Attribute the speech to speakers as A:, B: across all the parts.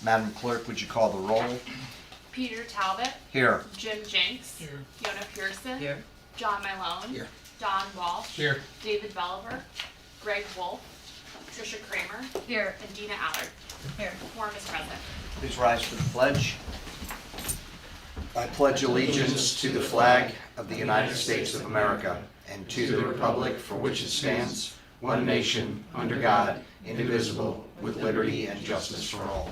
A: Madam Clerk, would you call the roll?
B: Peter Talbot.
A: Here.
B: Jim Jenks.
C: Here.
B: Yona Pearson.
D: Here.
B: John Malone.
A: Here.
B: Don Walsh.
C: Here.
B: David Belliver. Greg Wolf. Tricia Kramer.
E: Here.
B: And Dina Allard.
E: Here.
B: Quorum is present.
A: Please rise for the pledge. I pledge allegiance to the flag of the United States of America and to the republic for which it stands, one nation, under God, indivisible, with liberty and justice for all.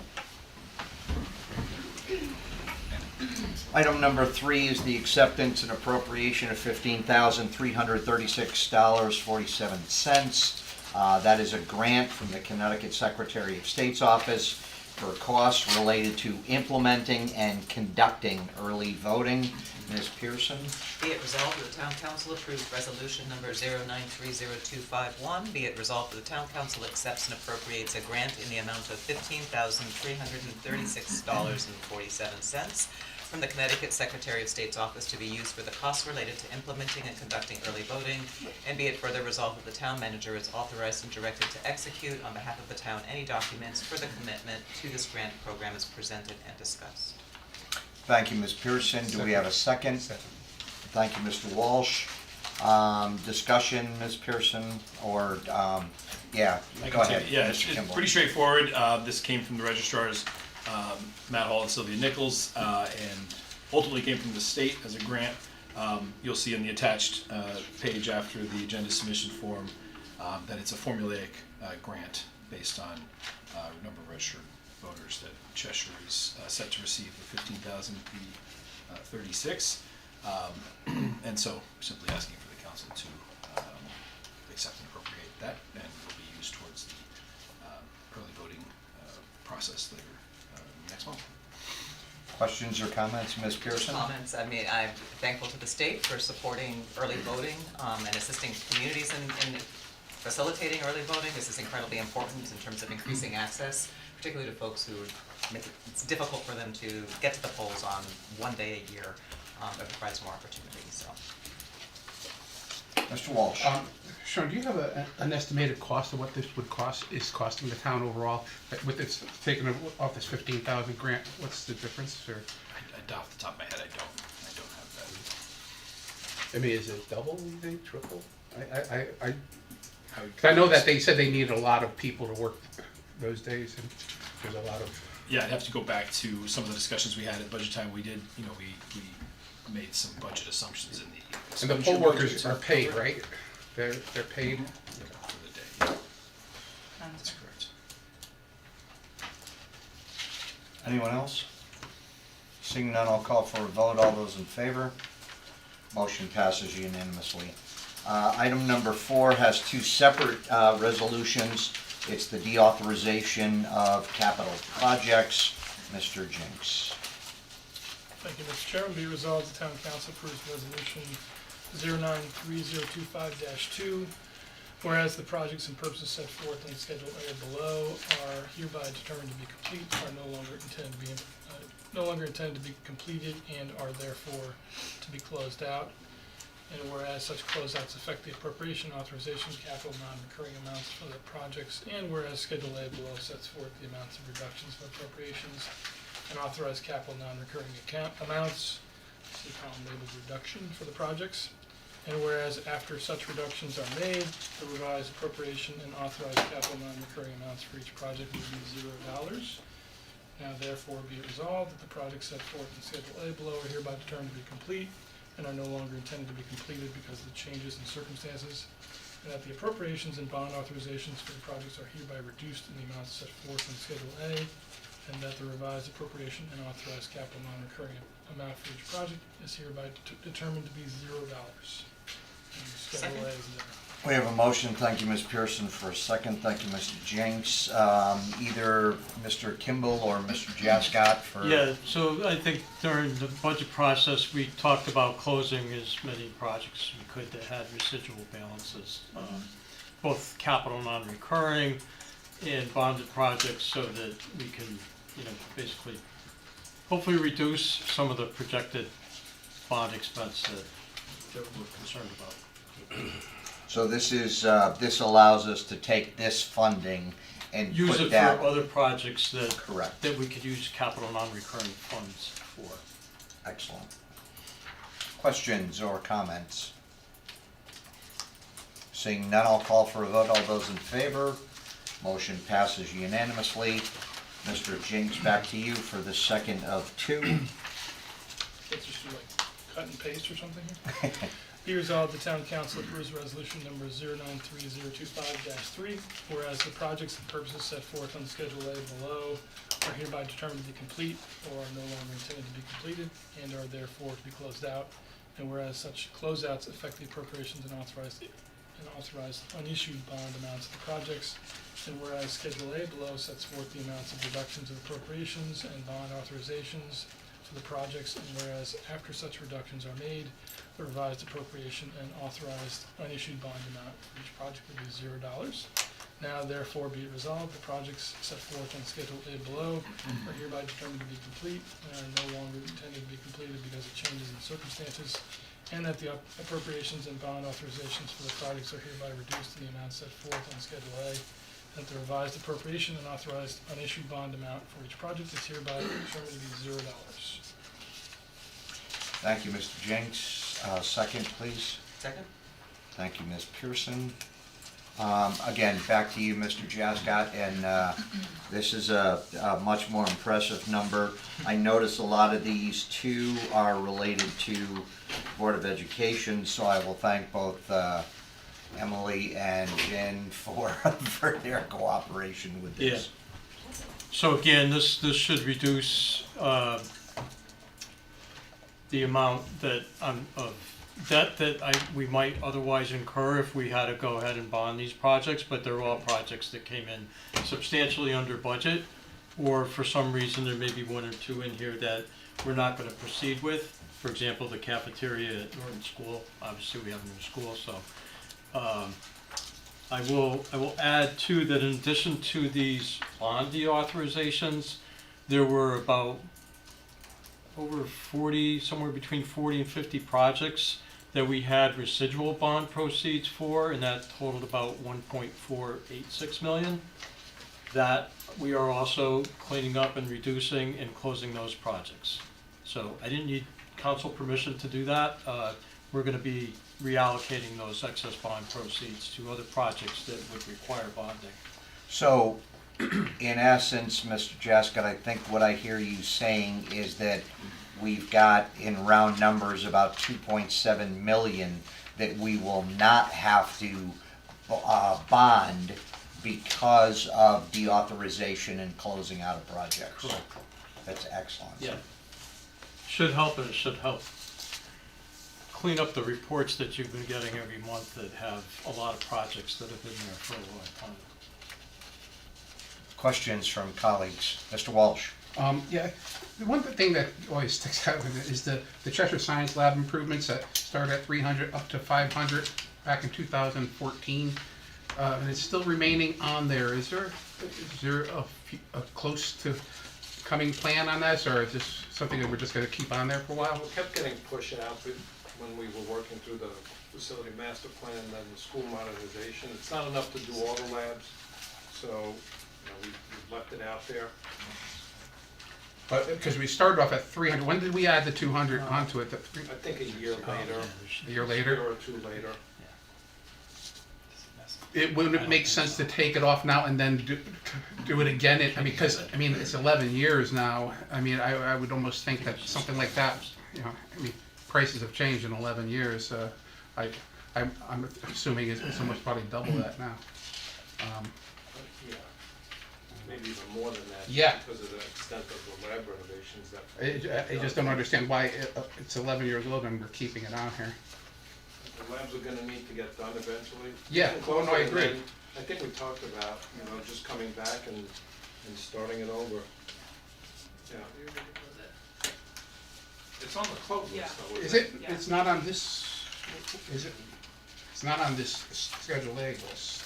A: Item number 3 is the acceptance and appropriation of $15,336.47. That is a grant from the Connecticut Secretary of State's office for costs related to implementing and conducting early voting. Ms. Pearson?
D: Be it resolved that the Town Council approves resolution number 0930251. Be it resolved that the Town Council accepts and appropriates a grant in the amount of $15,336.47 from the Connecticut Secretary of State's office to be used for the costs related to implementing and conducting early voting. And be it further resolved that the town manager is authorized and directed to execute on behalf of the town any documents for the commitment to this grant program as presented and discussed.
A: Thank you, Ms. Pearson. Do we have a second? Thank you, Mr. Walsh. Discussion, Ms. Pearson, or, yeah, go ahead.
C: Yeah,
A: Mr.
C: it's
A: Kimball.
C: pretty straightforward. This came from the registrars, Matt Hall and Sylvia Nichols, and ultimately came from the state as a grant. You'll see in the attached page after the agenda submission form that it's a formulaic grant based on number of registered voters that Cheshire is set to receive the 15,036. And so we're simply asking for the council to accept and appropriate that, and will be used towards the early voting process later next month.
A: Questions or comments, Ms. Pearson?
D: Comments. I mean, I'm thankful to the state for supporting early voting and assisting communities in facilitating early voting. This is incredibly important in terms of increasing access, particularly to folks who it's difficult for them to get to the polls on one day a year. That provides more opportunity. So,
A: Mr. Walsh?
F: Sean, do you have an estimated cost of what this would cost, is costing the town overall? With its taking off this 15,000 grant, what's the difference, or?
C: Off the top of my head, I don't have that.
F: I mean, is it double, you think, triple? I know that they said they needed a lot of people to work those days, and there's a lot of.
C: Yeah, I'd have to go back to some of the discussions we had at budget time. We did, we made some budget assumptions in the.
F: And the poll workers are paid, right? They're paid?
C: For the day. That's correct.
A: Anyone else? Seeing none, I'll call for a vote. All those in favor? Motion passes unanimously. Item number 4 has 2 separate resolutions. It's the deauthorization of capital projects. Mr. Jenks.
G: Thank you, Mr. Chairman. Be resolved, the Town Council approves resolution 0930252, whereas the projects and purposes set forth in Schedule A below are hereby determined to be complete, are no longer intended to be completed, and are therefore to be closed out. And whereas such closeouts affect the appropriation, authorization, capital, non-recurring amounts for the projects, and whereas Schedule A below sets forth the amounts of reductions of appropriations and authorized capital non-recurring account amounts, see column labeled reduction for the projects. And whereas after such reductions are made, the revised appropriation and authorized capital non-recurring amounts for each project will be $0. Now therefore be it resolved that the projects set forth in Schedule A below are hereby determined to be complete and are no longer intended to be completed because of the changes in circumstances, and that the appropriations and bond authorizations for the projects are hereby reduced in the amounts set forth in Schedule A, and that the revised appropriation and authorized capital non-recurring amount for each project is hereby determined to be $0. And Schedule A is there.
A: We have a motion. Thank you, Ms. Pearson, for a second. Thank you, Mr. Jenks. Either Mr. Kimball or Mr. Jascott for...
H: Yeah, so I think during the budget process, we talked about closing as many projects as we could that had residual balances, both capital non-recurring and bonded projects, so that we can, basically, hopefully reduce some of the projected bond expense that we're concerned about.
A: So this allows us to take this funding and
H: use
A: put
H: it for
A: that,
H: other projects that,
A: correct,
H: that we could use capital non-recurring funds for.
A: excellent. Questions or comments? Seeing none, I'll call for a vote. All those in favor? Motion passes unanimously. Mr. Jinks, back to you for the second of two.
G: That's just like cut and paste or something here. Be resolved, the town council approves resolution number 093025-3, whereas the projects and purposes set forth on Schedule A below are hereby determined to be complete or are no longer intended to be completed and are therefore to be closed out. And whereas such closeouts affect the appropriations and authorized unissued bond amounts of the projects, and whereas Schedule A below sets forth the amounts of reductions of appropriations and bond authorizations for the projects, and whereas after such reductions are made, the revised appropriation and authorized unissued bond amount for each project would be $0. Now therefore be it resolved, the projects set forth on Schedule A below are hereby determined to be complete and are no longer intended to be completed because of changes in circumstances, and that the appropriations and bond authorizations for the projects are hereby reduced to the amount set forth on Schedule A, that the revised appropriation and authorized unissued bond amount for each project is hereby determined to be $0.
A: Thank you, Mr. Jinks. Second, please.
D: Second?
A: Thank you, Ms. Pearson. Again, back to you, Mr. Jascott, and this is a much more impressive number. I notice a lot of these too are related to Board of Education, so I will thank both Emily and Jen for their cooperation with this.
H: So again, this should reduce the amount that, of debt that we might otherwise incur if we had to go ahead and bond these projects, but they're all projects that came in substantially under budget, or for some reason, there may be one or two in here that we're not gonna proceed with. For example, the cafeteria at Norton School, obviously we have a new school, so. I will add too that in addition to these bond deauthorizations, there were about over 40, somewhere between 40 and 50 projects that we had residual bond proceeds for, and that totaled about 1.486 million. That we are also cleaning up and reducing and closing those projects. So I didn't need council permission to do that. We're gonna be reallocating those excess bond proceeds to other projects that would require bonding.
A: So, in essence, Mr. Jascott, I think what I hear you saying is that we've got, in round numbers, about 2.7 million that we will not have to bond because of deauthorization and closing out of projects.
H: Correct.
A: That's excellent.
H: Yeah. Should help, and it should help clean up the reports that you've been getting every month that have a lot of projects that have been there for a long time.
A: Questions from colleagues? Mr. Walsh?
F: Yeah, the one thing that always sticks out with it is the Cheshire Science Lab improvements that started at 300 up to 500 back in 2014. And it's still remaining on there. Is there a close to coming plan on this, or is this something that we're just gonna keep on there for a while?
E: We kept getting pushed out when we were working through the facility master plan and then the school modernization. It's not enough to do all the labs, so we've left it out there.
F: But, because we started off at 300, when did we add the 200 onto it?
E: I think a year later,
F: A year
E: a
F: later?
E: year or two later.
F: Wouldn't it make sense to take it off now and then do it again? I mean, because, it's 11 years now. I would almost think that something like that, prices have changed in 11 years. I'm assuming it's almost probably double that now.
E: Yeah, maybe even more than that.
F: Yeah.
E: Because of the extent of the lab renovations that.
F: I just don't understand why it's 11 years old and we're keeping it on here.
E: The labs are gonna need to get done eventually.
F: Yeah,
E: And
F: oh, no, I
E: close it, and
F: agree.
E: then I think we talked about, just coming back and starting it over. Yeah. It's on the close list though,
F: Is
E: isn't
F: it? It's not on this, is it? It's not on this Schedule A list.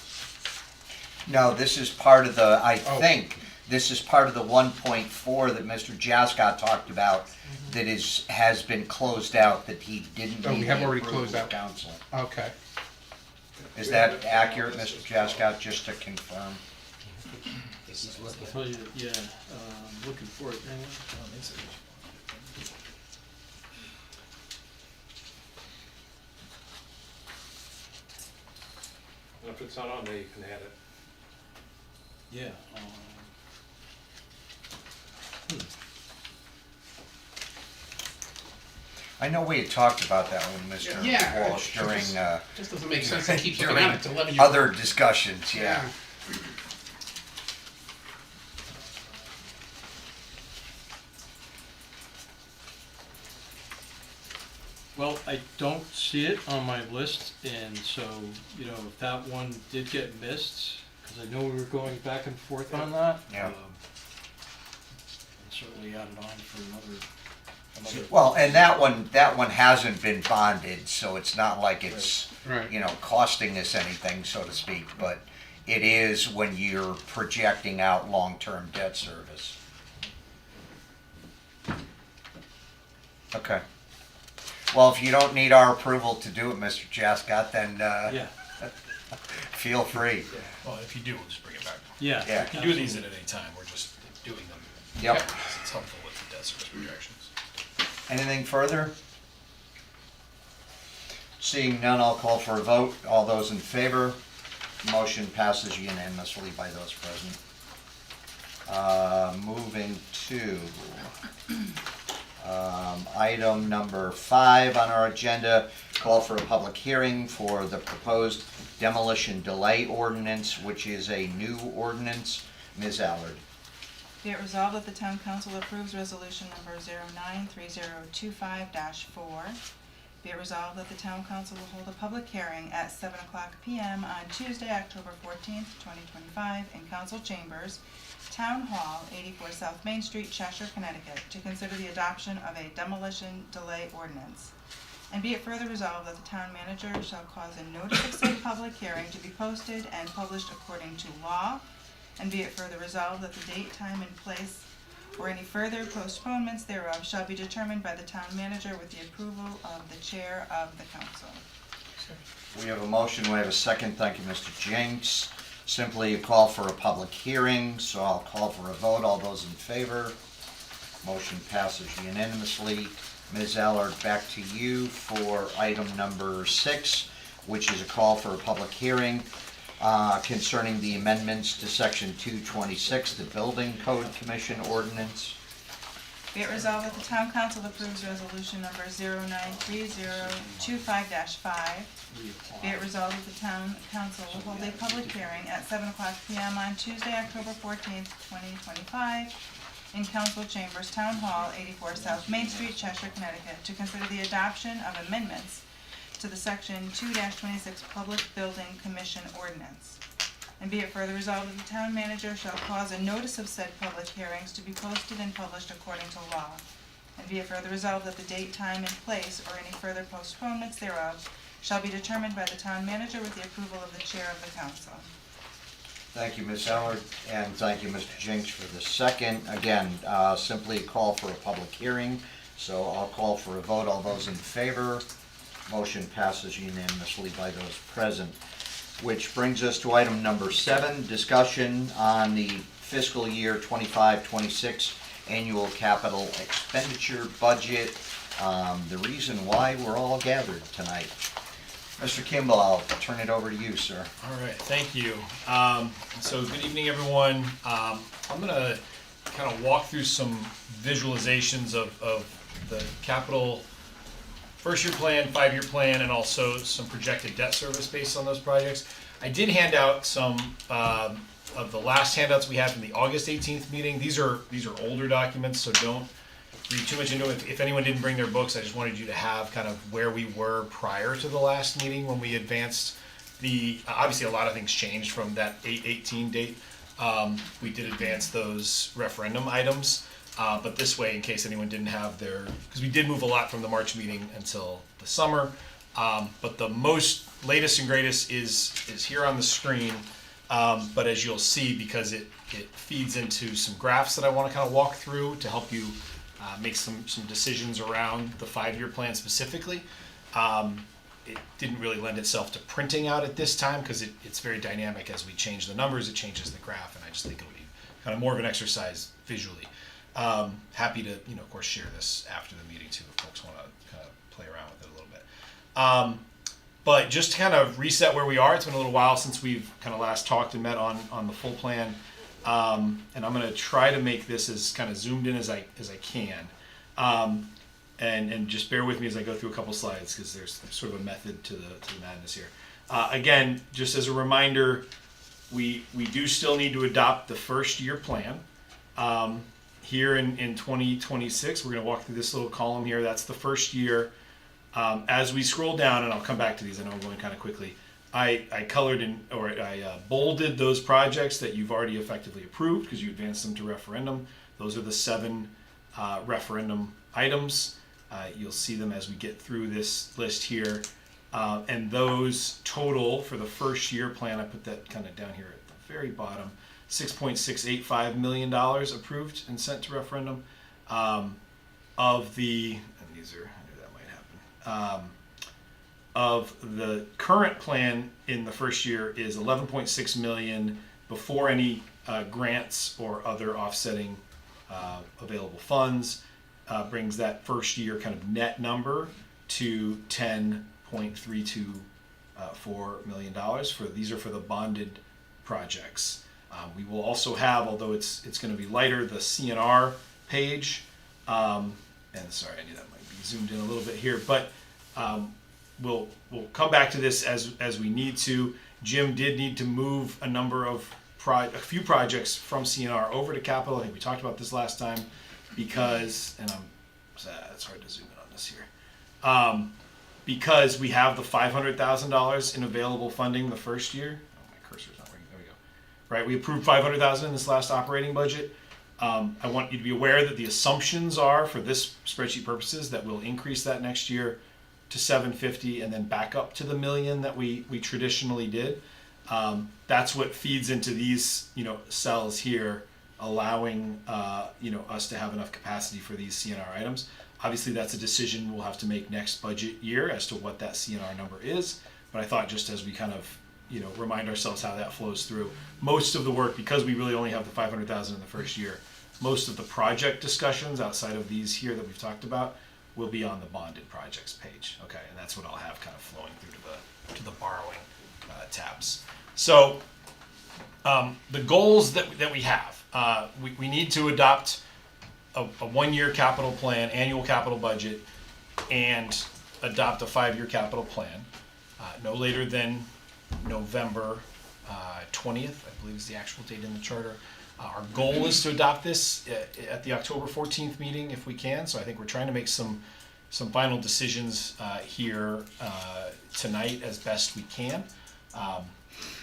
A: No, this is part of the, I
F: Oh.
A: think, this is part of the 1.4 that Mr. Jascott talked about that has been closed out, that he didn't
F: Oh, we
A: need
F: have
A: the
F: already
A: approval
F: closed
A: of
F: out.
A: council.
F: Okay.
A: Is that accurate, Mr. Jascott, just to confirm?
C: sign.
H: I'll tell you, yeah, looking for it, hang on.
E: And if it's not on there, you can add it.
H: Yeah.
A: I know we had talked about that with Mr.
F: Yeah,
A: Walsh
F: it
A: during,
F: just doesn't make sense to keep looking
A: during
F: at it to 11 years.
A: other discussions, yeah.
H: Well, I don't see it on my list, and so, you know, if that one did get missed, because I know we were going back and forth on that.
A: Yeah.
H: I'd certainly add it on for another.
A: Well, and that one hasn't been bonded, so it's not like it's,
F: Right.
A: you know, costing us anything, so to speak, but it is when you're projecting out long-term debt service. Okay. Well, if you don't need our approval to do it, Mr. Jascott, then,
H: Yeah,
A: feel free.
C: Well, if you do, we'll just bring it back.
H: yeah.
A: Yeah.
C: You can do these at any time, we're just doing them
A: Yep.
C: because it's helpful with the debt service projections.
A: Anything further? Seeing none, I'll call for a vote. All those in favor? Motion passes unanimously by those present. Moving to item number 5 on our agenda, call for a public hearing for the proposed demolition delay ordinance, which is a new ordinance. Ms. Allard.
I: Be it resolved that the town council approves resolution number 093025-4. Be it resolved that the town council will hold a public hearing at 7:00 p.m. on Tuesday, October 14th, 2025, in council chambers, Town Hall, 84 South Main Street, Cheshire, Connecticut, to consider the adoption of a demolition delay ordinance. And be it further resolved that the town manager shall cause a notice of said public hearing to be posted and published according to law. And be it further resolved that the date, time, and place, or any further postponements thereof, shall be determined by the town manager with the approval of the chair of the council.
A: We have a motion, we have a second. Thank you, Mr. Jenks. Simply a call for a public hearing, so I'll call for a vote. All those in favor? Motion passes unanimously. Ms. Allard, back to you for item number 6, which is a call for a public hearing concerning the amendments to section 226, the Building Code Commission ordinance.
I: Be it resolved that the town council approves resolution number 093025-5. Be it resolved that the town council will hold a public hearing at 7:00 p.m. on Tuesday, October 14th, 2025, in council chambers, Town Hall, 84 South Main Street, Cheshire, Connecticut, to consider the adoption of amendments to the section 2-26 Public Building Commission ordinance. And be it further resolved that the town manager shall cause a notice of said public hearings to be posted and published according to law. And be it further resolved that the date, time, and place, or any further postponements thereof, shall be determined by the town manager with the approval of the chair of the council.
A: Thank you, Ms. Allard, and thank you, Mr. Jenks, for the second. Again, simply a call for a public hearing, so I'll call for a vote. All those in favor? Motion passes unanimously by those present. Which brings us to item number 7, discussion on the fiscal year 25-26 annual capital expenditure budget. The reason why we're all gathered tonight. Mr. Kimball, I'll turn it over to you, sir.
C: All right, thank you. So good evening, everyone. I'm gonna kind of walk through some visualizations of the capital first-year plan, 5-year plan, and also some projected debt service based on those projects. I did hand out some of the last handouts we had from the August 18th meeting. These are older documents, so don't read too much into it. If anyone didn't bring their books, I just wanted you to have kind of where we were prior to the last meeting when we advanced the, obviously a lot of things changed from that 8/18 date. We did advance those referendum items, but this way, in case anyone didn't have their, because we did move a lot from the March meeting until the summer, but the most latest and greatest is here on the screen. But as you'll see, because it feeds into some graphs that I want to kind of walk through to help you make some decisions around the 5-year plan specifically. It didn't really lend itself to printing out at this time because it's very dynamic. As we change the numbers, it changes the graph, and I just think it would be kind of more of an exercise visually. Happy to, of course, share this after the meeting too, if folks want to kind of play around with it a little bit. But just to kind of reset where we are, it's been a little while since we've kind of last talked and met on the full plan. And I'm going to try to make this as kind of zoomed in as I can. And just bear with me as I go through a couple slides, because there's sort of a method to the madness here. Again, just as a reminder, we do still need to adopt the first year plan. Here in 2026, we're going to walk through this little column here. That's the first year. As we scroll down, and I'll come back to these, I know I'm going kind of quickly, I colored in, or I bolded those projects that you've already effectively approved because you advanced them to referendum. Those are the 7 referendum items. You'll see them as we get through this list here. And those total for the first year plan, I put that kind of down here at the very bottom, $6.685 million approved and sent to referendum. Of the, and these are, I knew that might happen, of the current plan in the first year is 11.6 million before any grants or other offsetting available funds, brings that first year kind of net number to $10.324 million. These are for the bonded projects. We will also have, although it's going to be lighter, the CNR page. And sorry, I knew that might be zoomed in a little bit here, but we'll come back to this as we need to. Jim did need to move a number of a few projects from CNR over to capital. I think we talked about this last time because, and it's hard to zoom in on this here, because we have the $500,000 in available funding the first year. Oh, my cursor's not working. There we go. Right, we approved $500,000 in this last operating budget. I want you to be aware that the assumptions are, for this spreadsheet purposes, that we'll increase that next year to $750 and then back up to the $1 million that we traditionally did. That's what feeds into these cells here, allowing us to have enough capacity for these CNR items. Obviously, that's a decision we'll have to make next budget year as to what that CNR number is. But I thought just as we kind of remind ourselves how that flows through, most of the work, because we really only have the $500,000 in the first year, most of the project discussions outside of these here that we've talked about will be on the bonded projects page. Okay, and that's what I'll have kind of flowing through to the borrowing tabs. So the goals that we have, we need to adopt a 1-year capital plan, annual capital budget, and adopt a 5-year capital plan no later than November 20th, I believe is the actual date in the charter. Our goal is to adopt this at the October 14th meeting if we can. So I think we're trying to make some final decisions here tonight as best we can.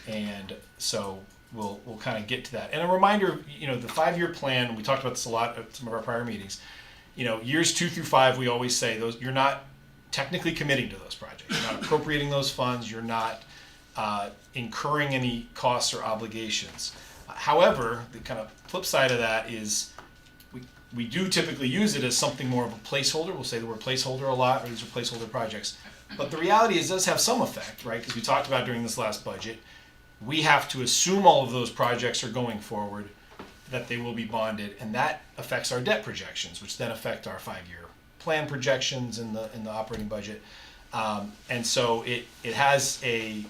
C: And so we'll kind of get to that. And a reminder, the 5-year plan, we talked about this a lot at some of our prior meetings. Years 2 through 5, we always say those, you're not technically committing to those projects. You're not appropriating those funds. You're not incurring any costs or obligations. However, the kind of flip side of that is we do typically use it as something more of a placeholder. We'll say the word placeholder a lot, or these are placeholder projects. But the reality is it does have some effect, right? Because we talked about during this last budget, we have to assume all of those projects are going forward, that they will be bonded, and that affects our debt projections, which then affect our 5-year plan projections in the operating budget. And so it has a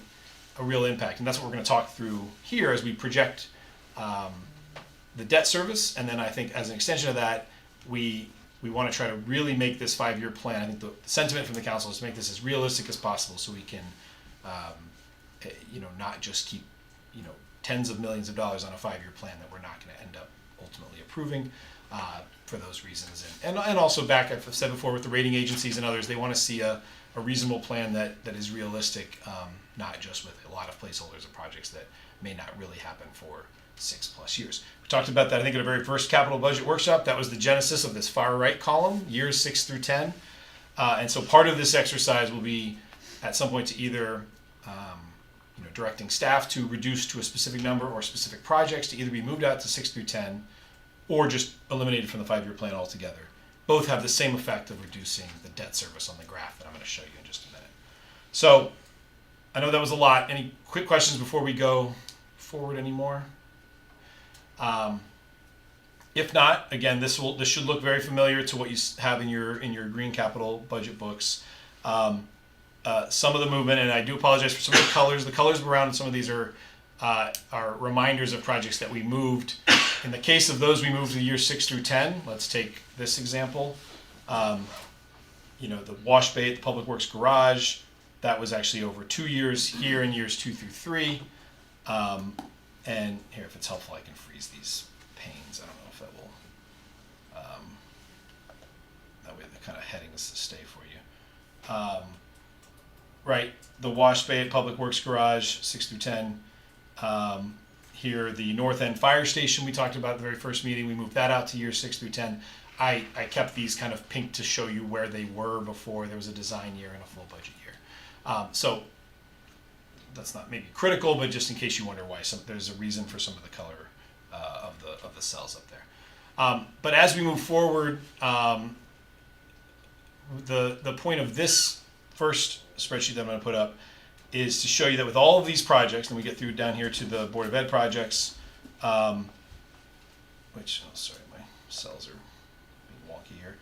C: real impact, and that's what we're going to talk through here as we project the debt service. And then I think as an extension of that, we want to try to really make this 5-year plan. I think the sentiment from the council is to make this as realistic as possible, so we can not just keep tens of millions of dollars on a 5-year plan that we're not going to end up ultimately approving for those reasons. And also back, I've said before, with the rating agencies and others, they want to see a reasonable plan that is realistic, not just with a lot of placeholders of projects that may not really happen for 6+ years. We talked about that, I think, at our very first capital budget workshop. That was the genesis of this far right column, years 6 through 10. And so part of this exercise will be at some point to either directing staff to reduce to a specific number or specific projects to either be moved out to 6 through 10 or just eliminated from the 5-year plan altogether. Both have the same effect of reducing the debt service on the graph that I'm going to show you in just a minute. So I know that was a lot. Any quick questions before we go forward anymore? If not, again, this should look very familiar to what you have in your green capital budget books. Some of the movement, and I do apologize for some of the colors. The colors around some of these are reminders of projects that we moved. In the case of those we moved to years 6 through 10. Let's take this example. The wash bay at the Public Works Garage, that was actually over 2 years. Here in years 2 through 3. And here, if it's helpful, I can freeze these panes. I don't know if that will. That way the kind of headings stay for you. Right, the wash bay at Public Works Garage, 6 through 10. Here, the North End Fire Station we talked about at the very first meeting. We moved that out to years 6 through 10. I kept these kind of pink to show you where they were before there was a design year and a full budget year. So that's not maybe critical, but just in case you wonder why there's a reason for some of the color of the cells up there. But as we move forward, the point of this first spreadsheet that I'm going to put up is to show you that with all of these projects, and we get through down here to the Board of Ed projects, which, oh, sorry, my cells are being wonky here.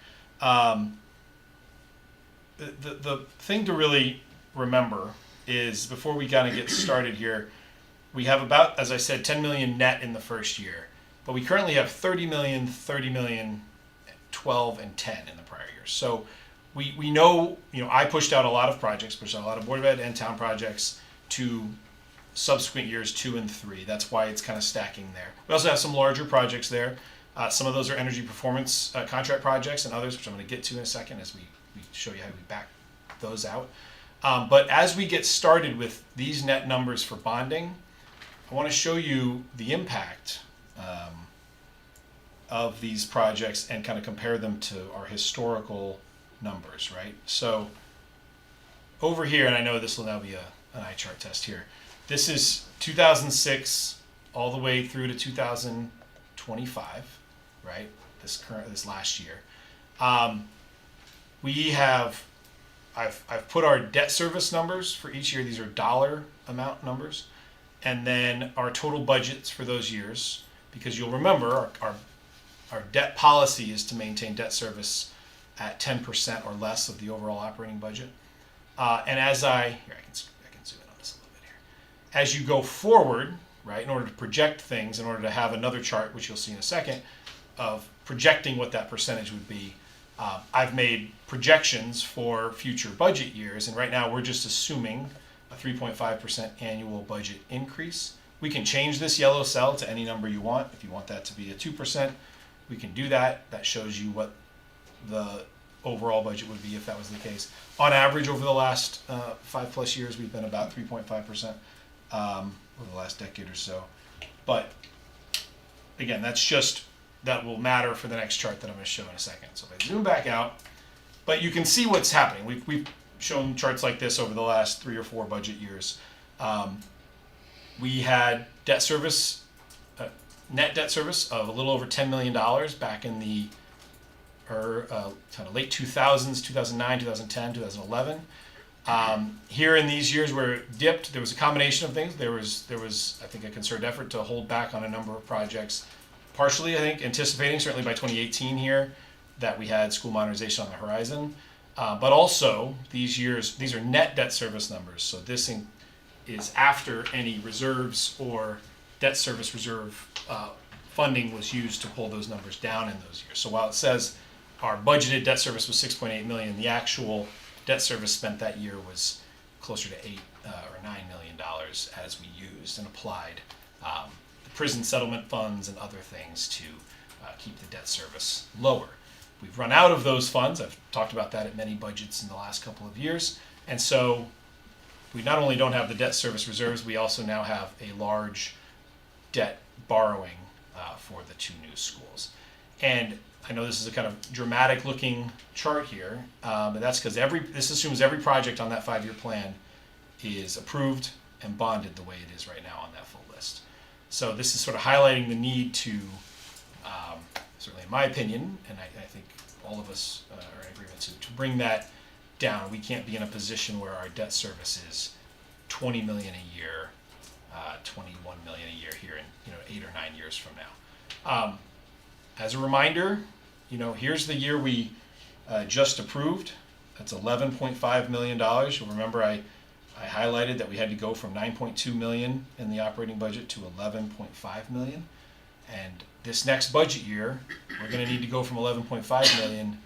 C: The thing to really remember is before we kind of get started here, we have about, as I said, 10 million net in the first year, but we currently have 30 million, 30 million, 12, and 10 in the prior year. So we know, I pushed out a lot of projects, pushed out a lot of Board of Ed and town projects to subsequent years 2 and 3. That's why it's kind of stacking there. We also have some larger projects there. Some of those are energy performance contract projects, and others, which I'm going to get to in a second as we show you how we back those out. But as we get started with these net numbers for bonding, I want to show you the impact of these projects and kind of compare them to our historical numbers, right? So over here, and I know this will now be an eye chart test here. This is 2006 all the way through to 2025, right? This last year. I've put our debt service numbers for each year. These are dollar amount numbers, and then our total budgets for those years. Because you'll remember our debt policy is to maintain debt service at 10% or less of the overall operating budget. And I can zoom in on this a little bit here. As you go forward, right, in order to project things, in order to have another chart, which you'll see in a second, of projecting what that percentage would be, I've made projections for future budget years, and right now we're just assuming a 3.5% annual budget increase. We can change this yellow cell to any number you want. If you want that to be a 2%, we can do that. That shows you what the overall budget would be if that was the case. On average, over the last 5+ years, we've been about 3.5% over the last decade or so. But again, that will matter for the next chart that I'm going to show in a second. So if I zoom back out, but you can see what's happening. We've shown charts like this over the last 3 or 4 budget years. We had debt service, net debt service of a little over $10 million back in the kind of late 2000s, 2009, 2010, 2011. Here in these years where it dipped, there was a combination of things. There was I think a concerted effort to hold back on a number of projects. Partially, I think, anticipating, certainly by 2018 here, that we had school modernization on the horizon. But also, these are net debt service numbers. So this is after any reserves or debt service reserve funding was used to pull those numbers down in those years. So while it says our budgeted debt service was $6.8 million, the actual debt service spent that year was closer to $8 or $9 million as we used and applied prison settlement funds and other things to keep the debt service lower. We've run out of those funds. I've talked about that at many budgets in the last couple of years. And so we not only don't have the debt service reserves, we also now have a large debt borrowing for the 2 new schools. And I know this is a kind of dramatic looking chart here, but that's because this assumes every project on that 5-year plan is approved and bonded the way it is right now on that full list. So this is sort of highlighting the need to, certainly in my opinion, and I think all of us are in agreement to bring that down. We can't be in a position where our debt service is $20 million a year, $21 million a year here in 8 or 9 years from now. as a reminder, here's the year we just approved. That's $11.5 million. You'll remember I highlighted that we had to go from 9.2 million in the operating budget to 11.5 million. And this next budget year, we're going to need to go from 11.5 million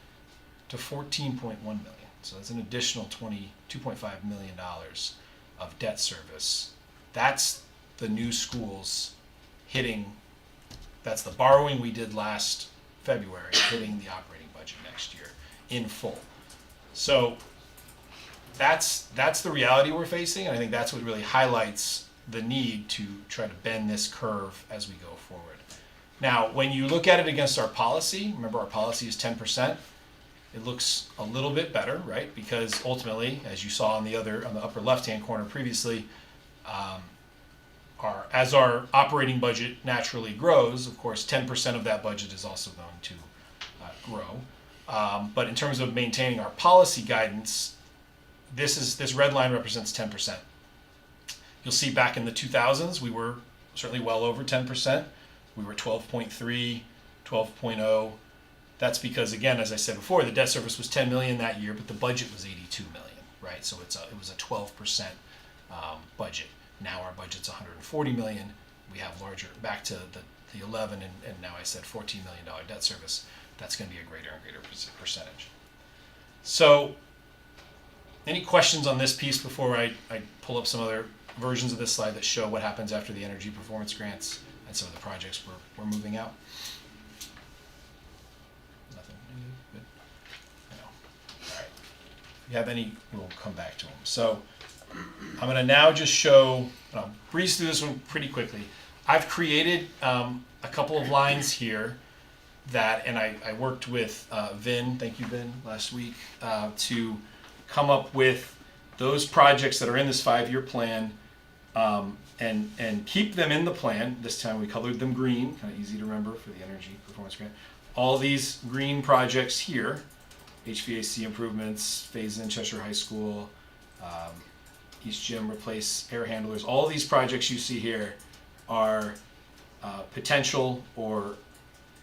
C: to 14.1 million. So that's an additional $22.5 million of debt service. That's the new schools hitting, that's the borrowing we did last February hitting the operating budget next year in full. So that's the reality we're facing, and I think that's what really highlights the need to try to bend this curve as we go forward. Now, when you look at it against our policy, remember our policy is 10%, it looks a little bit better, right? Because ultimately, as you saw on the upper left-hand corner previously, as our operating budget naturally grows, of course, 10% of that budget is also going to grow. But in terms of maintaining our policy guidance, this red line represents 10%. You'll see back in the 2000s, we were certainly well over 10%. We were 12.3, 12.0. That's because, again, as I said before, the debt service was 10 million that year, but the budget was 82 million, right? So it was a 12% budget. Now our budget's 140 million. We have larger, back to the 11, and now I said $14 million debt service. That's going to be a greater and greater percentage. So, any questions on this piece before I pull up some other versions of this slide that show what happens after the energy performance grants and some of the projects we're moving out? Nothing? Good? No. All right. If you have any, we'll come back to them. So, I'm going to now just show, I'll breeze through this one pretty quickly. I've created a couple of lines here that, and I worked with Vin, thank you Vin, last week, to come up with those projects that are in this 5-year plan and keep them in the plan. This time we colored them green, kind of easy to remember for the energy performance grant. All these green projects here, HVAC improvements, phase in Cheshire High School, East Gym, replace air handlers. All these projects you see here are potential or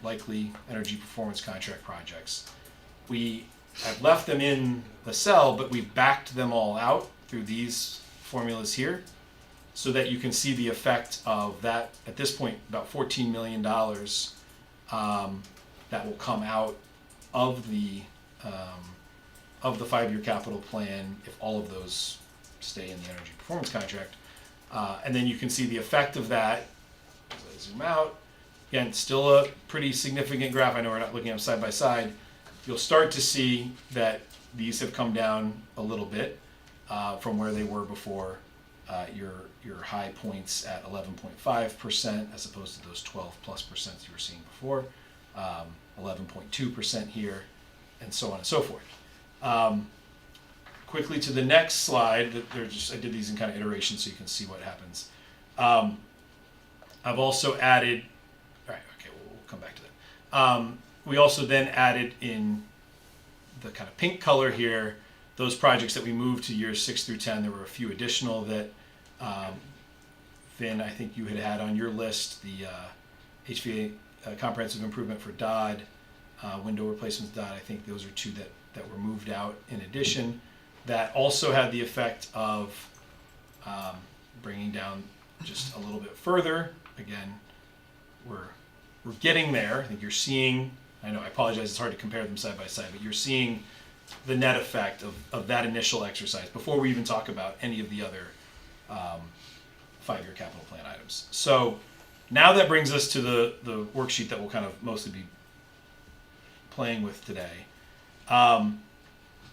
C: likely energy performance contract projects. We have left them in the cell, but we've backed them all out through these formulas here so that you can see the effect of that, at this point, about $14 million that will come out of the 5-year capital plan if all of those stay in the energy performance contract. And then you can see the effect of that as I zoom out. Again, still a pretty significant graph. I know we're not looking at them side by side. You'll start to see that these have come down a little bit from where they were before. Your high points at 11.5% as opposed to those 12+% you were seeing before. 11.2% here, and so on and so forth. Quickly to the next slide. I did these in kind of iterations so you can see what happens. I've also added. All right. Okay. We'll come back to that. We also then added in the kind of pink color here those projects that we moved to years 6 through 10. There were a few additional that Vin, I think you had on your list. The HVA comprehensive improvement for Dodd, window replacements Dodd. I think those are two that were moved out in addition. That also had the effect of bringing down just a little bit further. Again, we're getting there. I think you're seeing, I know, I apologize, it's hard to compare them side by side, but you're seeing the net effect of that initial exercise before we even talk about any of the other 5-year capital plan items. So now that brings us to the worksheet that we'll kind of mostly be playing with today.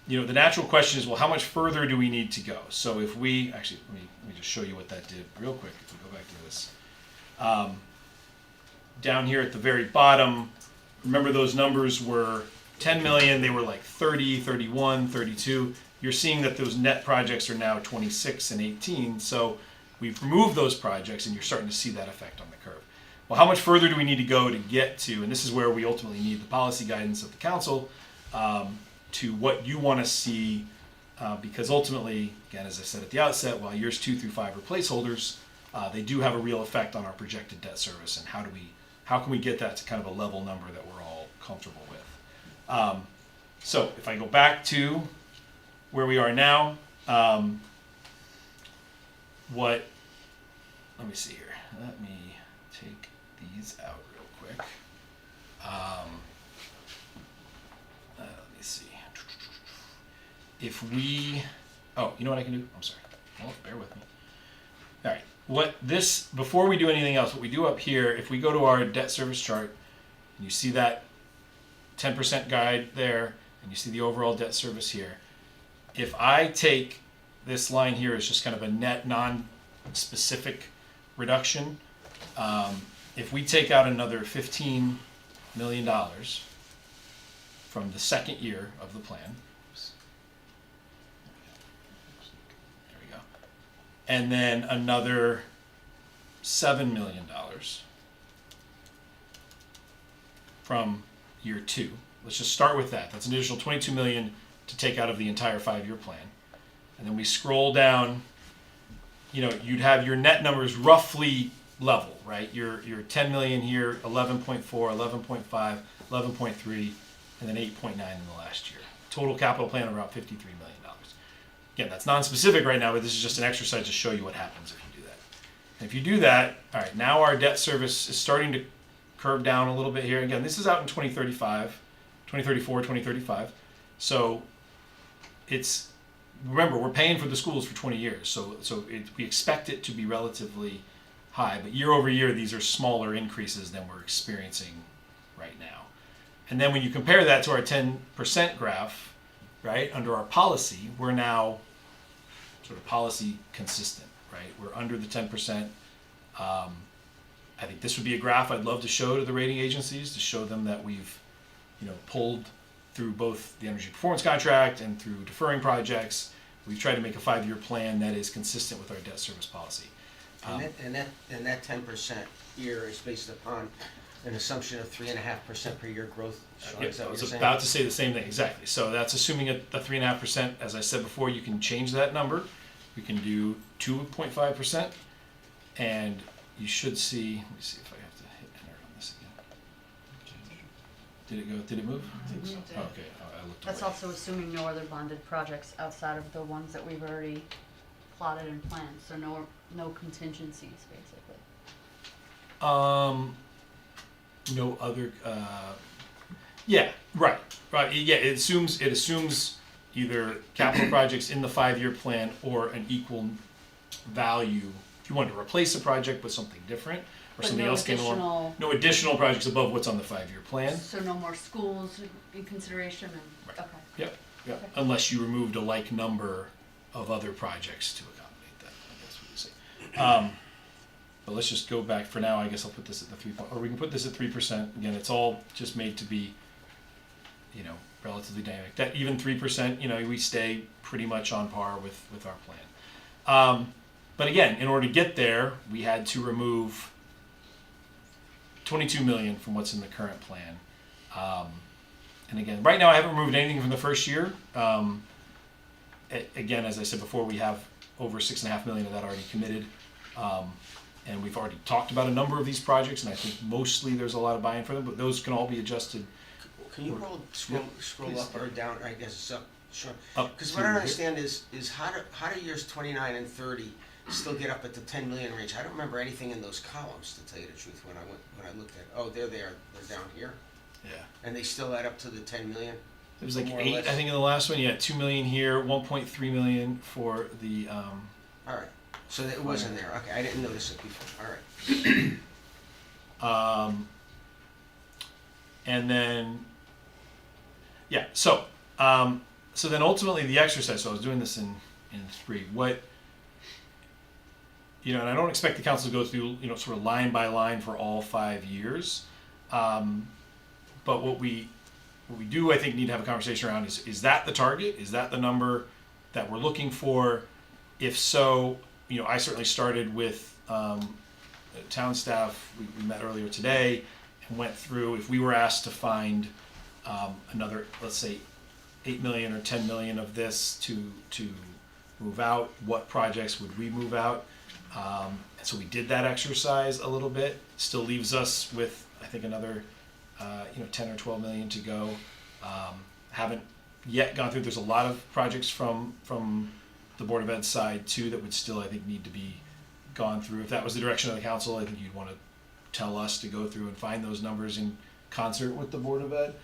C: The natural question is, well, how much further do we need to go? So if we, actually, let me just show you what that did real quick if we go back to this. Down here at the very bottom, remember those numbers were 10 million, they were like 30, 31, 32. You're seeing that those net projects are now 26 and 18, so we've removed those projects and you're starting to see that effect on the curve. Well, how much further do we need to go to get to, and this is where we ultimately need the policy guidance of the council, to what you want to see, because ultimately, again, as I said at the outset, while years 2 through 5 are placeholders, they do have a real effect on our projected debt service and how do we how can we get that to kind of a level number that we're all comfortable with? So if I go back to where we are now, let me see here. Let me take these out real quick. Let me see. If we, oh, you know what I can do? I'm sorry. Well, bear with me. All right. Before we do anything else, what we do up here, if we go to our debt service chart, and you see that 10% guide there, and you see the overall debt service here, if I take this line here as just kind of a net non-specific reduction, if we take out another $15 million from the second year of the plan, there we go, and then another $7 million from year 2. Let's just start with that. That's an additional $22 million to take out of the entire 5-year plan. And then we scroll down, you'd have your net numbers roughly level, right? Your 10 million here, 11.4, 11.5, 11.3, and then 8.9 in the last year. Total capital plan of around $53 million. Again, that's non-specific right now, but this is just an exercise to show you what happens if you do that. And if you do that, all right, now our debt service is starting to curve down a little bit here. Again, this is out in 2034, 2035. So remember, we're paying for the schools for 20 years, so we expect it to be relatively high, but year over year, these are smaller increases than we're experiencing right now. And then when you compare that to our 10% graph, right, under our policy, we're now sort of policy consistent, right? We're under the 10%. I think this would be a graph I'd love to show to the rating agencies, to show them that we've, pulled through both the energy performance contract and through deferring projects. We've tried to make a 5-year plan that is consistent with our debt service policy.
J: And that 10% year is based upon an assumption of 3.5% per year growth. Sean, is that
C: I
J: what
C: was
J: you're saying?
C: about to say the same thing, exactly. So that's assuming a 3.5%. As I said before, you can change that number. We can do 2.5%, and you should see, let me see if I have to hit enter on this again. Did it move?
B: It did.
C: Okay, I looked
B: That's
C: away.
B: also assuming no other bonded projects outside of the ones that we've already plotted and planned, so no contingencies, basically.
C: No other, yeah, right, yeah, it assumes either capital projects in the 5-year plan or an equal value. If you wanted to replace a project with something different, or
B: But
C: something
B: no
C: else came along.
B: additional-
C: No additional projects above what's on the 5-year plan.
B: So no more schools in consideration and,
C: Right.
B: okay.
C: Yep, yep,
B: Okay.
C: unless you removed a like number of other projects to accommodate that, I guess we would say. But let's just go back for now. I guess I'll put this at the 3 point, or we can put this at 3%. Again, it's all just made to be, relatively dynamic. That even 3%, we stay pretty much on par with our plan. But again, in order to get there, we had to remove $22 million from what's in the current plan. And again, right now I haven't removed anything from the first year. Again, as I said before, we have over $6.5 million of that already committed. And we've already talked about a number of these projects, and I think mostly there's a lot of buy-in for them, but those can all be adjusted.
J: Can you scroll up or down, I guess it's up, sure.
C: Up
J: Because
C: to
J: what I don't
C: here.
J: understand is how do years 29 and 30 still get up at the 10 million range? I don't remember anything in those columns, to tell you the truth, when I looked at, oh, there they are, they're down here,
C: Yeah.
J: and they still add up to the 10 million?
C: It was like
J: More or
C: 8,
J: less.
C: I think, in the last one. You had 2 million here, 1.3 million for the,
J: All right, so it wasn't there, okay, I didn't notice it before, all right.
C: and then, yeah, so then ultimately the exercise, so I was doing this in 3, and I don't expect the council to go through, sort of line by line for all 5 years. But what we do, I think, need to have a conversation around is that the target? Is that the number that we're looking for? If so, I certainly started with town staff. We met earlier today and went through, if we were asked to find another, let's say, 8 million or 10 million of this to move out, what projects would we move out? And so we did that exercise a little bit. Still leaves us with I think another, 10 or 12 million to go. Haven't yet gone through, there's a lot of projects from the Board of Ed's side too that would still, I think, need to be gone through. If that was the direction of the council, I think you'd want to tell us to go through and find those numbers in concert with the Board of Ed,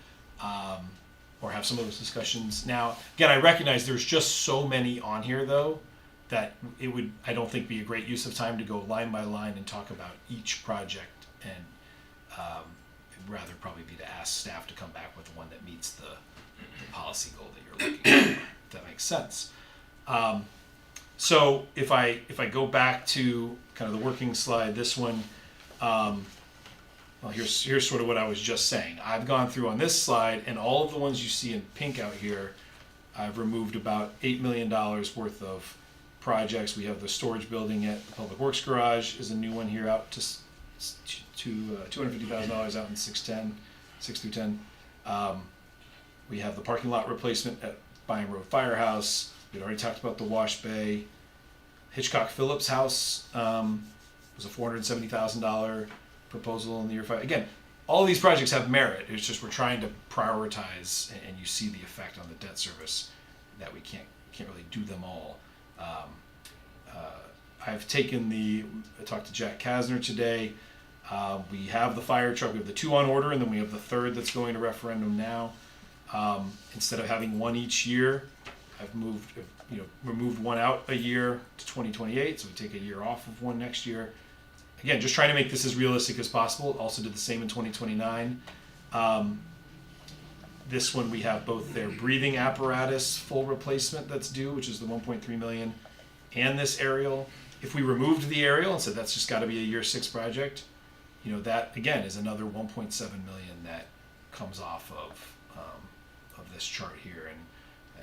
C: or have some of those discussions. Now, again, I recognize there's just so many on here though, that it would, I don't think, be a great use of time to go line by line and talk about each project, and it'd rather probably be to ask staff to come back with the one that meets the policy goal that you're looking at, if that makes sense. So if I go back to kind of the working slide, this one, well, here's sort of what I was just saying. I've gone through on this slide, and all of the ones you see in pink out here, I've removed about $8 million worth of projects. We have the storage building at the Public Works Garage is a new one here out to $250,000 out in 6 through 10. We have the parking lot replacement at Byron Road Firehouse. We'd already talked about the wash bay. Hitchcock Phillips House was a $470,000 proposal in the year 5. Again, all of these projects have merit. It's just we're trying to prioritize, and you see the effect on the debt service that we can't really do them all. I've taken I talked to Jack Kasner today. We have the fire truck. We have the 2 on order, and then we have the 3rd that's going to referendum now. Instead of having one each year, I've removed one out a year to 2028, so we take a year off of one next year. Again, just trying to make this as realistic as possible. Also did the same in 2029. This one we have both their breathing apparatus full replacement that's due, which is the 1.3 million, and this aerial. If we removed the aerial and said that's just got to be a year 6 project, that again is another 1.7 million that comes off of this chart here.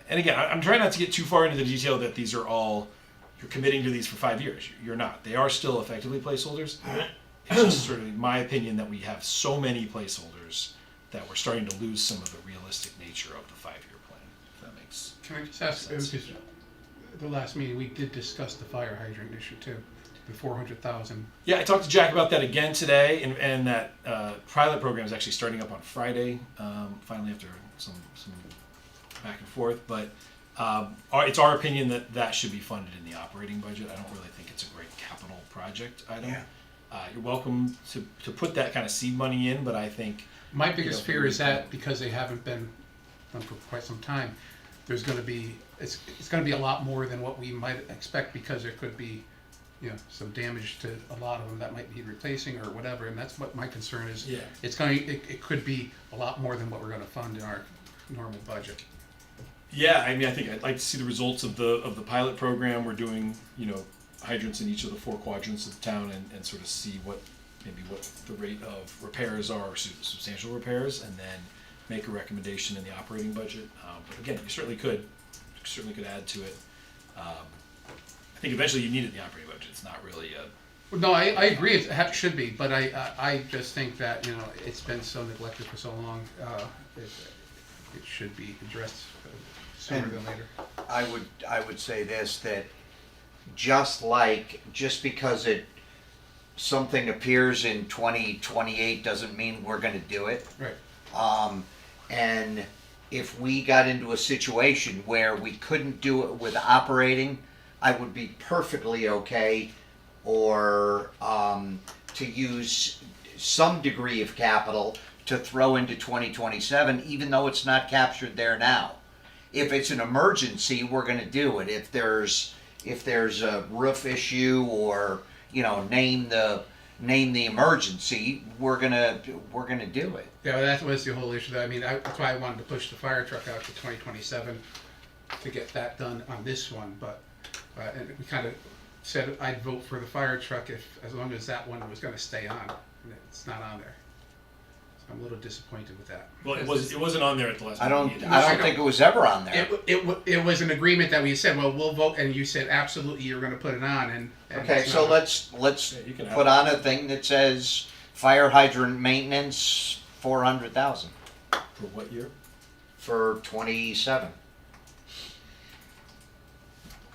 C: And again, I'm trying not to get too far into the detail that these are all, you're committing to these for 5 years. You're not. They are still effectively placeholders. It's just sort of my opinion that we have so many placeholders that we're starting to lose some of the realistic nature of the 5-year plan, if that makes
F: Can I just ask,
C: sense.
F: because the last meeting, we did discuss the fire hydrant issue too, the 400,000.
C: Yeah, I talked to Jack about that again today, and that pilot program is actually starting up on Friday, finally after some back and forth. But it's our opinion that should be funded in the operating budget. I don't really think it's a great capital project item.
J: Yeah.
C: You're welcome to put that kind of seed money in, but I think
F: My biggest fear is that because they haven't been done for quite some time, there's going to be, it's going to be a lot more than what we might expect, because there could be, some damage to a lot of them that might need replacing or whatever, and that's what my concern is.
C: Yeah.
F: It could be a lot more than what we're going to fund in our normal budget.
C: Yeah, I mean, I think I'd like to see the results of the pilot program. We're doing, hydrants in each of the 4 quadrants of the town, and sort of see what the rate of repairs are, substantial repairs, and then make a recommendation in the operating budget. But again, you certainly could add to it. I think eventually you need it in the operating budget. It's not really a.
F: No, I agree, it should be, but I just think that, it's been so neglected for so long, it should be addressed sooner than later.
A: I would say this, that just because something appears in 2028 doesn't mean we're gonna do it.
F: Right.
A: And if we got into a situation where we couldn't do it with operating, I would be perfectly okay, or to use some degree of capital to throw into 2027, even though it's not captured there now. If it's an emergency, we're gonna do it. If there's a roof issue, or name the emergency, we're gonna do it.
F: Yeah, that was the whole issue. That's why I wanted to push the fire truck out to 2027 to get that done on this one. But and we kind of said I'd vote for the fire truck as long as that one was going to stay on, and it's not on there. So I'm a little disappointed with that.
C: Well, it wasn't on there at the last.
A: I don't
C: meeting.
A: think it was ever on there.
F: It was an agreement that we said, well, we'll vote, and you said absolutely you're going to put it on, and
A: Okay,
F: it's
A: so
F: not.
A: let's
C: Yeah, you can have
A: put
C: it.
A: on a thing that says fire hydrant maintenance, 400,000
C: For what year?
A: for 27.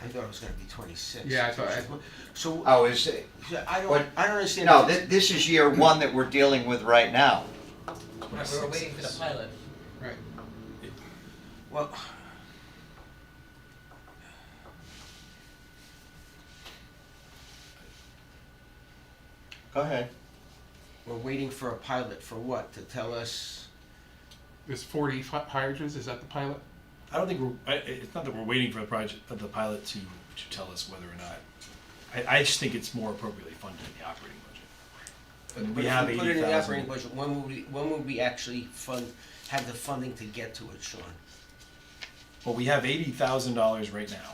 J: I thought it was gonna be 26.
F: Yeah, I thought-
J: So,
A: Oh, is it?
J: I
A: What?
J: don't understand.
A: No, this is year one that we're dealing with right now.
D: Right, we were waiting for the pilot.
F: Right.
J: Well,
A: Go ahead.
J: we're waiting for a pilot for what? To tell us,
F: There's 40 hydrants, is that the pilot?
C: I don't think it's not that we're waiting for the pilot to tell us whether or not. I just think it's more appropriately funded in the operating budget. And we
J: but
C: have
J: if we put it in the
C: 80,000.
J: operating budget, when will we actually have the funding to get to it, Sean?
C: Well, we have $80,000 right now.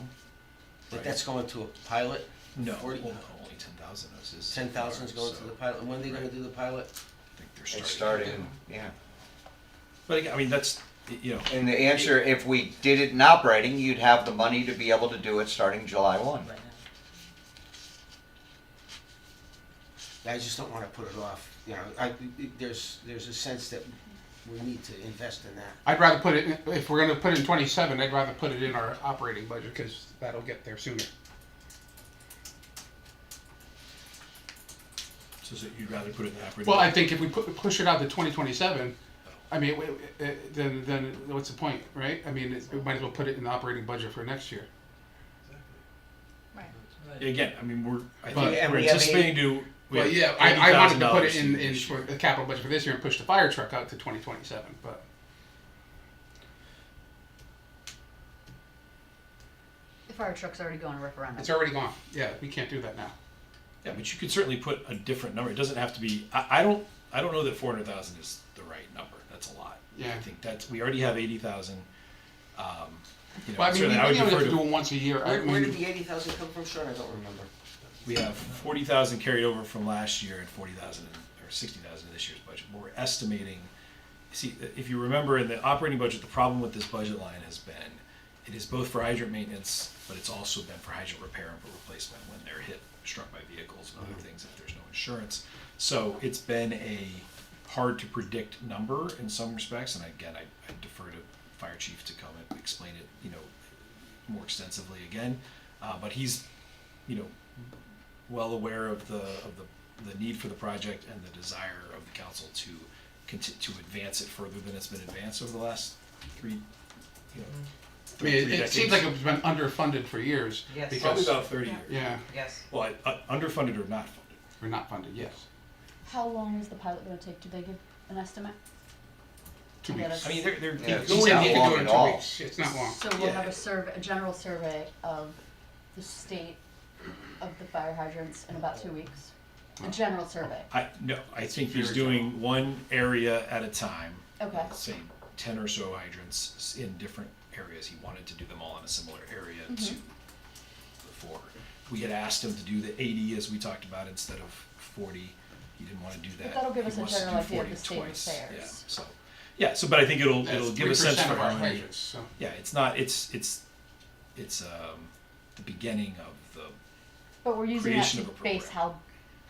J: But
C: Right.
J: that's going to a pilot?
C: No,
J: 40
C: only 10,000 of this is.
J: 10,000 is going to the pilot, and when are they gonna
C: Right.
J: do the pilot?
C: I think they're
A: It's
C: starting.
A: starting, yeah.
C: But again, I mean, that's, you know,
A: And the answer, if we did it in operating, you'd have the money to be able to do it starting July 1.
D: Right now.
J: I just don't wanna put it off, you know, there's a sense that we need to invest in that.
F: I'd rather put it, if we're gonna put it in 27, I'd rather put it in our operating budget, because that'll get there sooner.
C: so you'd rather put it in the operating.
F: Well, I
C: budget?
F: think if we push it out to 2027, I mean, then what's the point, right? I mean, we might as well put it in the operating budget for next year.
I: Right.
C: Again, I mean,
J: But-
C: we're
J: and we have
C: anticipating to. we
F: Well,
C: have
F: yeah, I wanted to put it
C: $80,000
F: in
C: this
F: for
C: year.
F: the capital budget for this year and push the fire truck out to 2027, but.
B: The fire truck's already going to referendum.
F: It's already gone. Yeah, we can't do that now.
C: Yeah, but you could certainly put a different number. It doesn't have to be. I don't know that 400,000 is the right number. That's a lot.
F: Yeah.
C: I think we already have 80,000. You know,
F: Well, I mean, we
C: certainly I would
F: only have
C: defer
F: to do
C: to.
F: them once a year. I
J: Where did
F: mean,
J: the 80,000 come from, Sean? I don't remember.
C: We have 40,000 carried over from last year and 40,000 or 60,000 in this year's budget. But we're estimating. See, if you remember in the operating budget, the problem with this budget line has been it is both for hydrant maintenance, but it's also been for hydrant repair and for replacement when they're struck by vehicles and other things if there's no insurance. So it's been a hard to predict number in some respects, and again, I defer to Fire Chief to come and explain it, you know, more extensively again. But he's, you know, well aware of the need for the project and the desire of the council to advance it further than it's been advanced over the last three, you know.
F: I mean,
C: three
F: it seems like
C: decades.
F: it's been underfunded for years.
D: Yes.
C: Probably
F: Because,
C: about 30 years.
F: yeah,
D: Yes.
C: Well, underfunded or not funded.
F: we're not funded, yes.
B: How long is the pilot going to take? Do they give an estimate?
F: 2
B: Yeah,
F: weeks.
C: I mean, they're
A: Yeah,
F: No
A: it's
F: way
A: not
F: you can
A: long
F: do it in
A: at
F: 2
A: all.
F: weeks. It's not long.
B: So we'll have
C: Yeah.
B: a general survey of the state of the fire hydrants in about 2 weeks. A general survey.
C: I think he's
F: very
C: doing one area at a time.
B: Okay.
C: Say 10 or so hydrants in different areas. He wanted to do them all in a similar area
B: Mm-hmm.
C: to before. We had asked him to do the 80 as we talked about instead of 40. He didn't want to do that.
B: But that'll give
C: He
B: us a
C: wants to
B: general
C: do
B: idea of
C: 40
B: the state of
C: twice.
B: affairs.
C: But I think it'll
F: That's
C: give a sense
F: 3%
C: for
F: of our
C: how many.
F: hydrants, so.
C: Yeah, it's not. It's the beginning of the.
B: But we're using that
C: Creation
B: to
C: of a
B: base
C: program.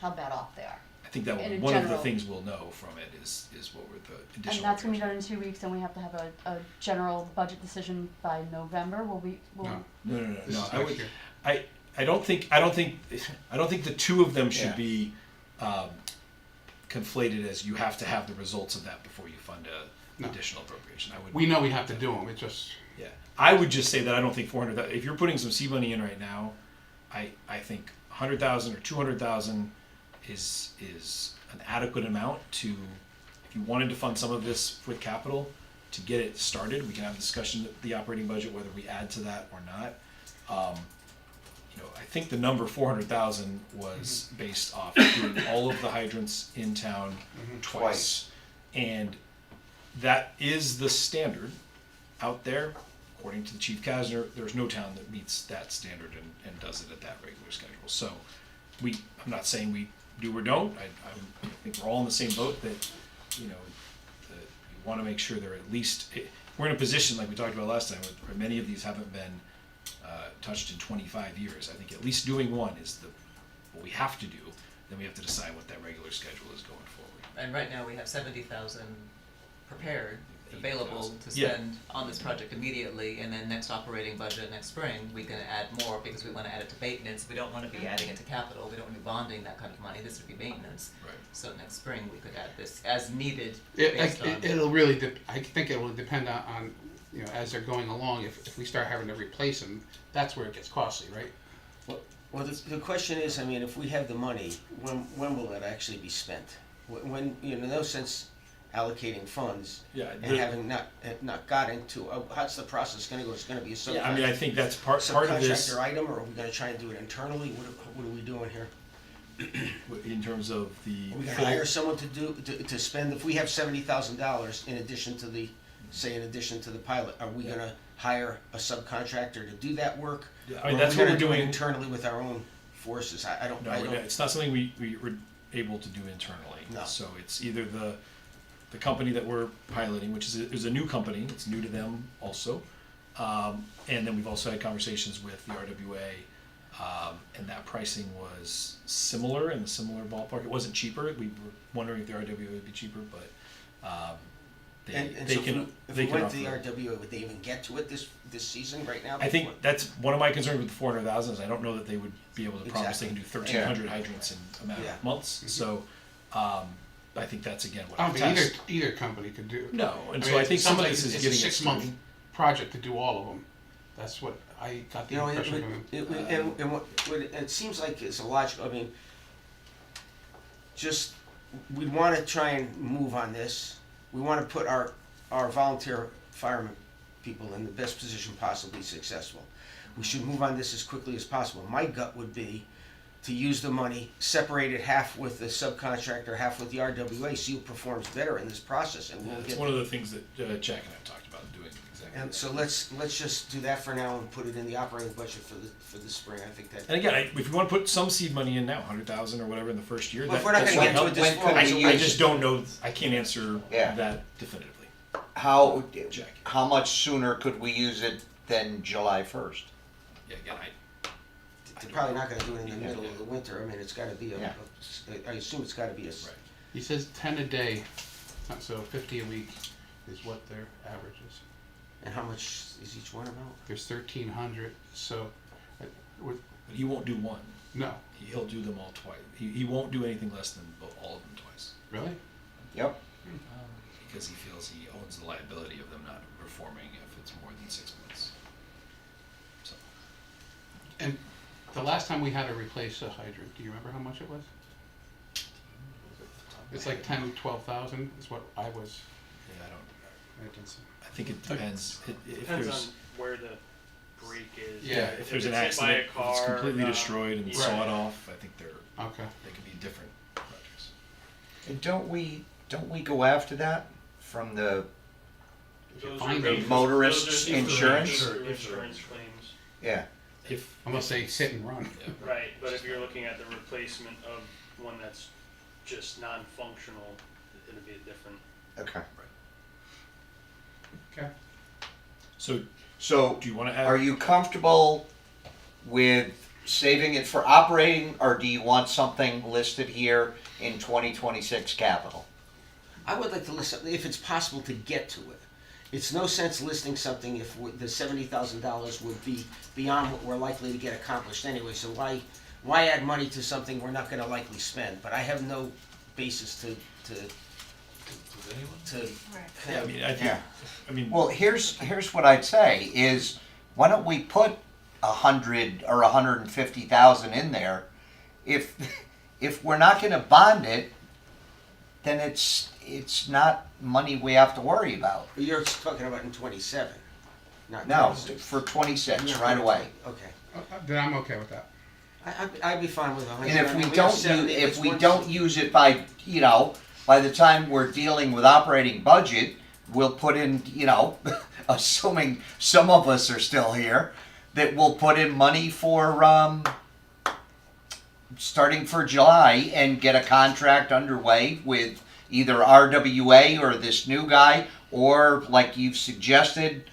B: how bad off they are.
C: I think that
B: In a
C: one of the
B: general-
C: things we'll know from it is what were the additional.
B: And that's gonna be
C: repairs.
B: done in 2 weeks, and we have to have a general budget decision by November. Will we,
F: No.
C: No.
F: This is
C: I
F: next
C: would.
F: year.
C: I don't think the two of them should
A: Yeah.
C: be conflated as you have to have the results of that before you fund a
F: No.
C: additional appropriation. I would.
F: We know we have to do them, it just,
C: Yeah, I would just say that I don't think 400. If you're putting some seed money in right now, I think 100,000 or 200,000 is an adequate amount to. If you wanted to fund some of this with capital to get it started, we can have a discussion at the operating budget whether we add to that or not. I think the number 400,000 was based off doing all of the hydrants in town twice, and that is the standard out there. According to the Chief Kasner, there's no town that meets that standard and does it at that regular schedule. So, I'm not saying we do or don't. I think we're all in the same boat that, that you want to make sure they're at least. We're in a position like we talked about last time, where many of these haven't been touched in 25 years. I think at least doing one is what we have to do. Then we have to decide what that regular schedule is going forward.
D: And right now, we have 70,000 prepared available to
C: Yeah.
D: spend on this project immediately, and then next operating budget next spring, we can add more, because we wanna add it to maintenance, we don't wanna be adding it to capital, we don't wanna be bonding that kind of money, this would be maintenance.
C: Right.
D: So next spring, we could add this as needed
F: It,
D: based on.
F: it'll really, I think it will depend on, you know, as they're going along, if we start having to replace them, that's where it gets costly, right?
J: Well, the question is, I mean, if we have the money, when will it actually be spent? When, you know, no sense allocating funds
C: Yeah,
J: and having not got into, how's the process gonna go? It's gonna be a
C: yeah, I mean, I think that's part of this,
J: subcontractor item, or are we gonna try and do it internally? What are we doing here?
C: in terms of the
J: Are we gonna
C: full-
J: hire someone to spend, if we have $70,000 in addition to the, say, in addition to the pilot, are we gonna hire a subcontractor to do that work?
C: Yeah, I
J: Or
C: mean,
J: are
C: that's
J: we
C: what
J: gonna
C: we're
J: do it
C: doing.
J: internally with our own forces? I don't,
C: No,
J: I don't.
C: it's not something we were able to do internally.
J: No.
C: So it's either the company that we're piloting, which is a new company, it's new to them also. And then we've also had conversations with the RWA, and that pricing was similar, in the similar ballpark. It wasn't cheaper, we were wondering if the RWA would be cheaper, but,
J: And
C: they
J: so
C: can,
J: if
C: they
J: we
C: can
J: went to the
C: offer.
J: RWA, would they even get to it this season right now?
C: I think that's one of my concerns with the 400,000 is I don't know that they would be able to promise they can do
J: Exactly.
C: 1,300 hydrants in a matter
J: Yeah.
C: of months. So, I think that's again what
F: I
C: I
F: don't think
C: test.
F: either company could do it.
C: No, and
F: I
C: so
F: mean,
C: I think
F: it
C: some
F: sounds
C: of
F: like
C: this is
F: it's
C: getting
F: a
C: it
F: 6-month
C: started.
F: project to do all of them. That's what I got the
J: You know,
F: impression from him.
J: it seems like it's a logical, I mean, just, we wanna try and move on this. We wanna put our volunteer firemen people in the best position possibly successful. We should move on this as quickly as possible. My gut would be to use the money, separate it half with the subcontractor, half with the RWA, see who performs better in this process, and we'll
C: It's
J: get.
C: one of the things that Jack and I talked about doing exactly.
J: And so let's just do that for now and put it in the operating budget for the spring. I think that.
C: And again, if you want to put some seed money in now, 100,000 or whatever in the first year,
J: Well, if
C: that,
J: we're not
C: that's
J: gonna
C: what
J: get to it
C: help.
J: this
A: When
J: fall,
A: could
C: I,
A: we
C: I
A: use
C: just
A: it?
C: don't know. I can't answer
A: Yeah.
C: that definitively.
A: How,
C: Jack.
A: how much sooner could we use it than July 1st?
C: Yeah, again,
J: They're probably not gonna do it in the middle of the winter. I mean, it's gotta be
A: Yeah.
J: I assume it's gotta be a.
C: Right.
F: He says 10 a day, so 50 a week is what their average is.
J: And how much is each one about?
F: There's 1,300, so, with,
C: but he won't do one.
F: no,
C: He'll do them all twice. He won't do anything less than all of them twice
F: really?
A: Yep.
C: because he feels he owns the liability of them not performing if it's more than 6 months. So
F: And the last time we had to replace a hydrant, do you remember how much it was? It's like 10, 12,000 is what I was,
C: yeah, I
F: I did some.
C: I think it depends. If
K: Depends on
C: there's
K: where the break is.
F: Yeah,
C: if there's an
K: it's hit by a
C: accident, if it's
K: car,
C: completely destroyed and
K: yeah.
C: sawed off, I think they
F: Okay.
C: can be different projects.
A: And don't we go after that from the,
K: Those
F: Find
K: are
F: them.
K: basic-
A: Motorists'
K: those are
A: insurance?
K: Insurance claims,
A: yeah,
C: If
F: Unless they sit and run.
K: right, but if you're looking at the replacement of one that's just non-functional, it'll be a different.
A: okay.
F: Okay.
C: so,
A: So,
C: do you want to add?
A: are you comfortable with saving it for operating, or do you want something listed here in 2026 capital?
J: I would like to list, if it's possible to get to it. It's no sense listing something if the $70,000 would be beyond what we're likely to get accomplished anyway, so why add money to something we're not gonna likely spend? But I have no basis to
I: Right.
C: Yeah, I mean, I think.
A: Yeah.
C: I mean,
A: Well, here's what I'd say is, why don't we put 100 or 150,000 in there? If we're not going to bond it, then it's not money we have to worry about.
J: You're talking about in 27, not
A: No,
J: 26.
A: for 26
J: Yeah,
A: right away.
J: Okay.
F: Then I'm okay with that.
J: I'd be fine with 100.
A: And if
J: I
A: we
J: mean,
A: don't
J: have 70,
A: use, if
J: it's
A: we
J: one-
A: don't use it by, by the time we're dealing with operating budget, we'll put in, assuming some of us are still here, that we'll put in money for, starting for July and get a contract underway with either RWA or this new guy, or like you've suggested,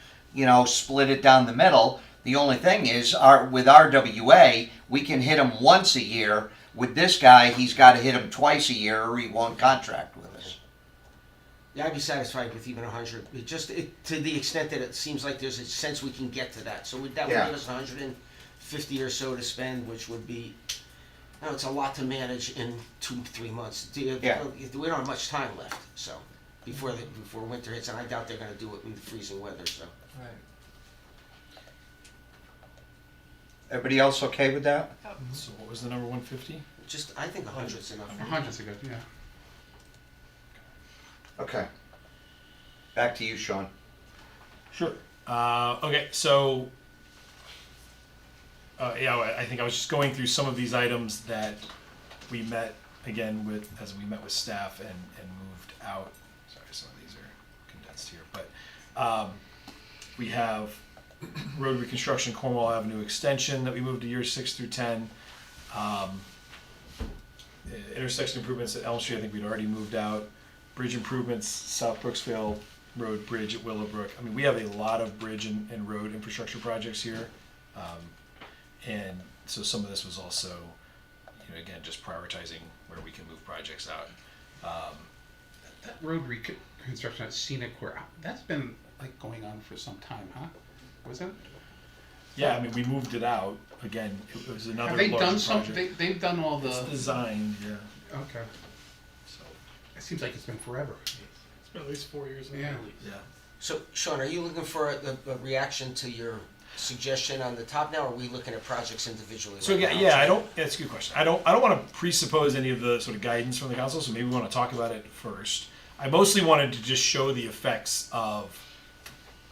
A: split it down the middle. The only thing is, with RWA, we can hit him once a year. With this guy, he's got to hit him twice a year, or he won't contract with us.
J: Yeah, I'd be satisfied with even 100, to the extent that it seems like there's a sense we can get to that. So that would
A: Yeah.
J: give us 150 or so to spend, which would be, it's a lot to manage in 2-3 months.
A: Yeah.
J: We don't have much time left, so, before winter hits, and I doubt they're gonna do it in freezing weather, so.
D: Right.
A: Everybody else okay with that?
C: So what was the number 150?
J: I think 100's enough.
F: 100's a good, yeah.
A: Okay. Back to you, Sean.
C: Sure. Okay, so yeah, I think I was just going through some of these items that we met again with as we met with staff and moved out. Sorry, some of these are condensed here, but we have road reconstruction, Cornwall Avenue extension that we moved to years 6 through 10. Intersection improvements at Elm Street, I think we'd already moved out. Bridge improvements, South Brooksville Road Bridge at Willowbrook. I mean, we have a lot of bridge and road infrastructure projects here. And so some of this was also, again, just prioritizing where we can move projects out.
F: That road reconstruction at Scenic Court, that's been like going on for some time, huh? Wasn't it?
C: Yeah, I mean, we moved it out. Again, it was another
F: Have they
C: larger
F: done some,
C: project.
F: they've done all the.
C: It's designed, yeah.
F: Okay.
C: So,
F: It seems like it's been forever.
G: It's been at least 4 years.
F: Yeah.
C: yeah.
J: So, Sean, are you looking for a reaction to your suggestion on the top now, or are we looking at projects individually?
C: So
J: right now?
C: yeah, that's a good question. I don't want to presuppose any of the sort of guidance from the council, so maybe we want to talk about it first. I mostly wanted to just show the effects of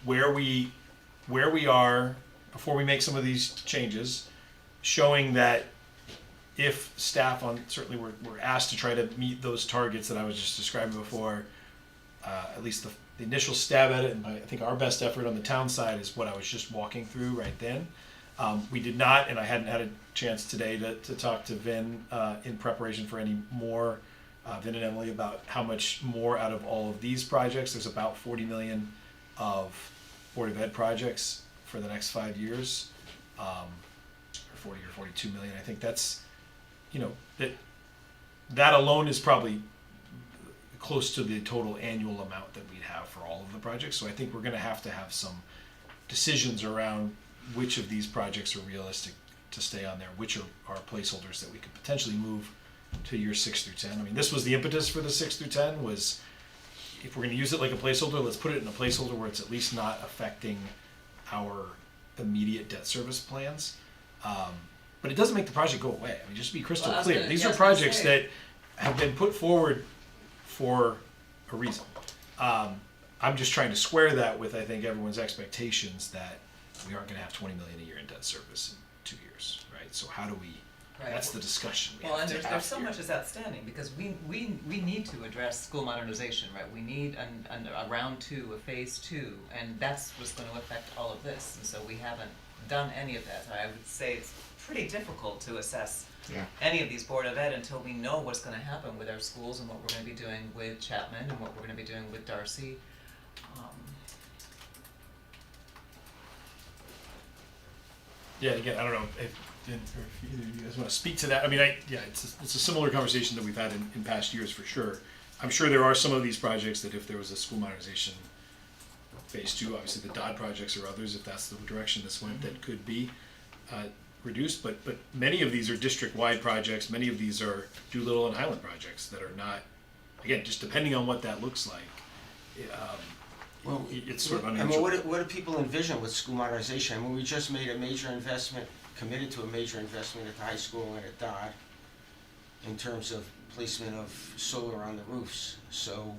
C: where we are before we make some of these changes, showing that if staff certainly were asked to try to meet those targets that I was just describing before, at least the initial stab at it, and I think our best effort on the town side is what I was just walking through right then. We did not, and I hadn't had a chance today to talk to Vin in preparation for any more, Vin and Emily, about how much more out of all of these projects. There's about 40 million of Board of Ed projects for the next 5 years, or 40 or 42 million. I think that's, that alone is probably close to the total annual amount that we'd have for all of the projects. So I think we're going to have some decisions around which of these projects are realistic to stay on there, which are placeholders that we could potentially move to year 6 through 10. I mean, this was the impetus for the 6 through 10 was, if we're going to use it like a placeholder, let's put it in a placeholder where it's at least not affecting our immediate debt service plans. But it doesn't make the project go away. I mean, just to be crystal clear, these are projects that have been put forward for a reason. I'm just trying to square that with, I think, everyone's expectations that we aren't going to have 20 million a year in debt service in 2 years, right? So how do we?
D: Right.
C: That's the discussion we
D: Well,
C: have
D: and
C: to
D: there's
C: have
D: so
C: here.
D: much is outstanding, because we need to address school modernization, right? We need a round 2, a phase 2, and that's what's gonna affect all of this, and so we haven't done any of that. I would say it's pretty difficult to assess
A: Yeah.
D: any of these Board of Ed until we know what's gonna happen with our schools and what we're gonna be doing with Chapman and what we're gonna be doing with Darcy.
C: Yeah, again, I don't know if either of you guys want to speak to that. I mean, it's a similar conversation that we've had in past years for sure. I'm sure there are some of these projects that if there was a school modernization phase 2, obviously the Dodd projects or others, if that's the direction this went, that could be reduced. But many of these are district-wide projects. Many of these are Doolittle and Highland projects that are not, again, just depending on what that looks like.
J: Well,
C: It's sort of
J: I mean,
C: unusual.
J: what do people envision with school modernization? I mean, we just made a major investment, committed to a major investment at the high school and at Dodd in terms of placement of solar on the roofs. So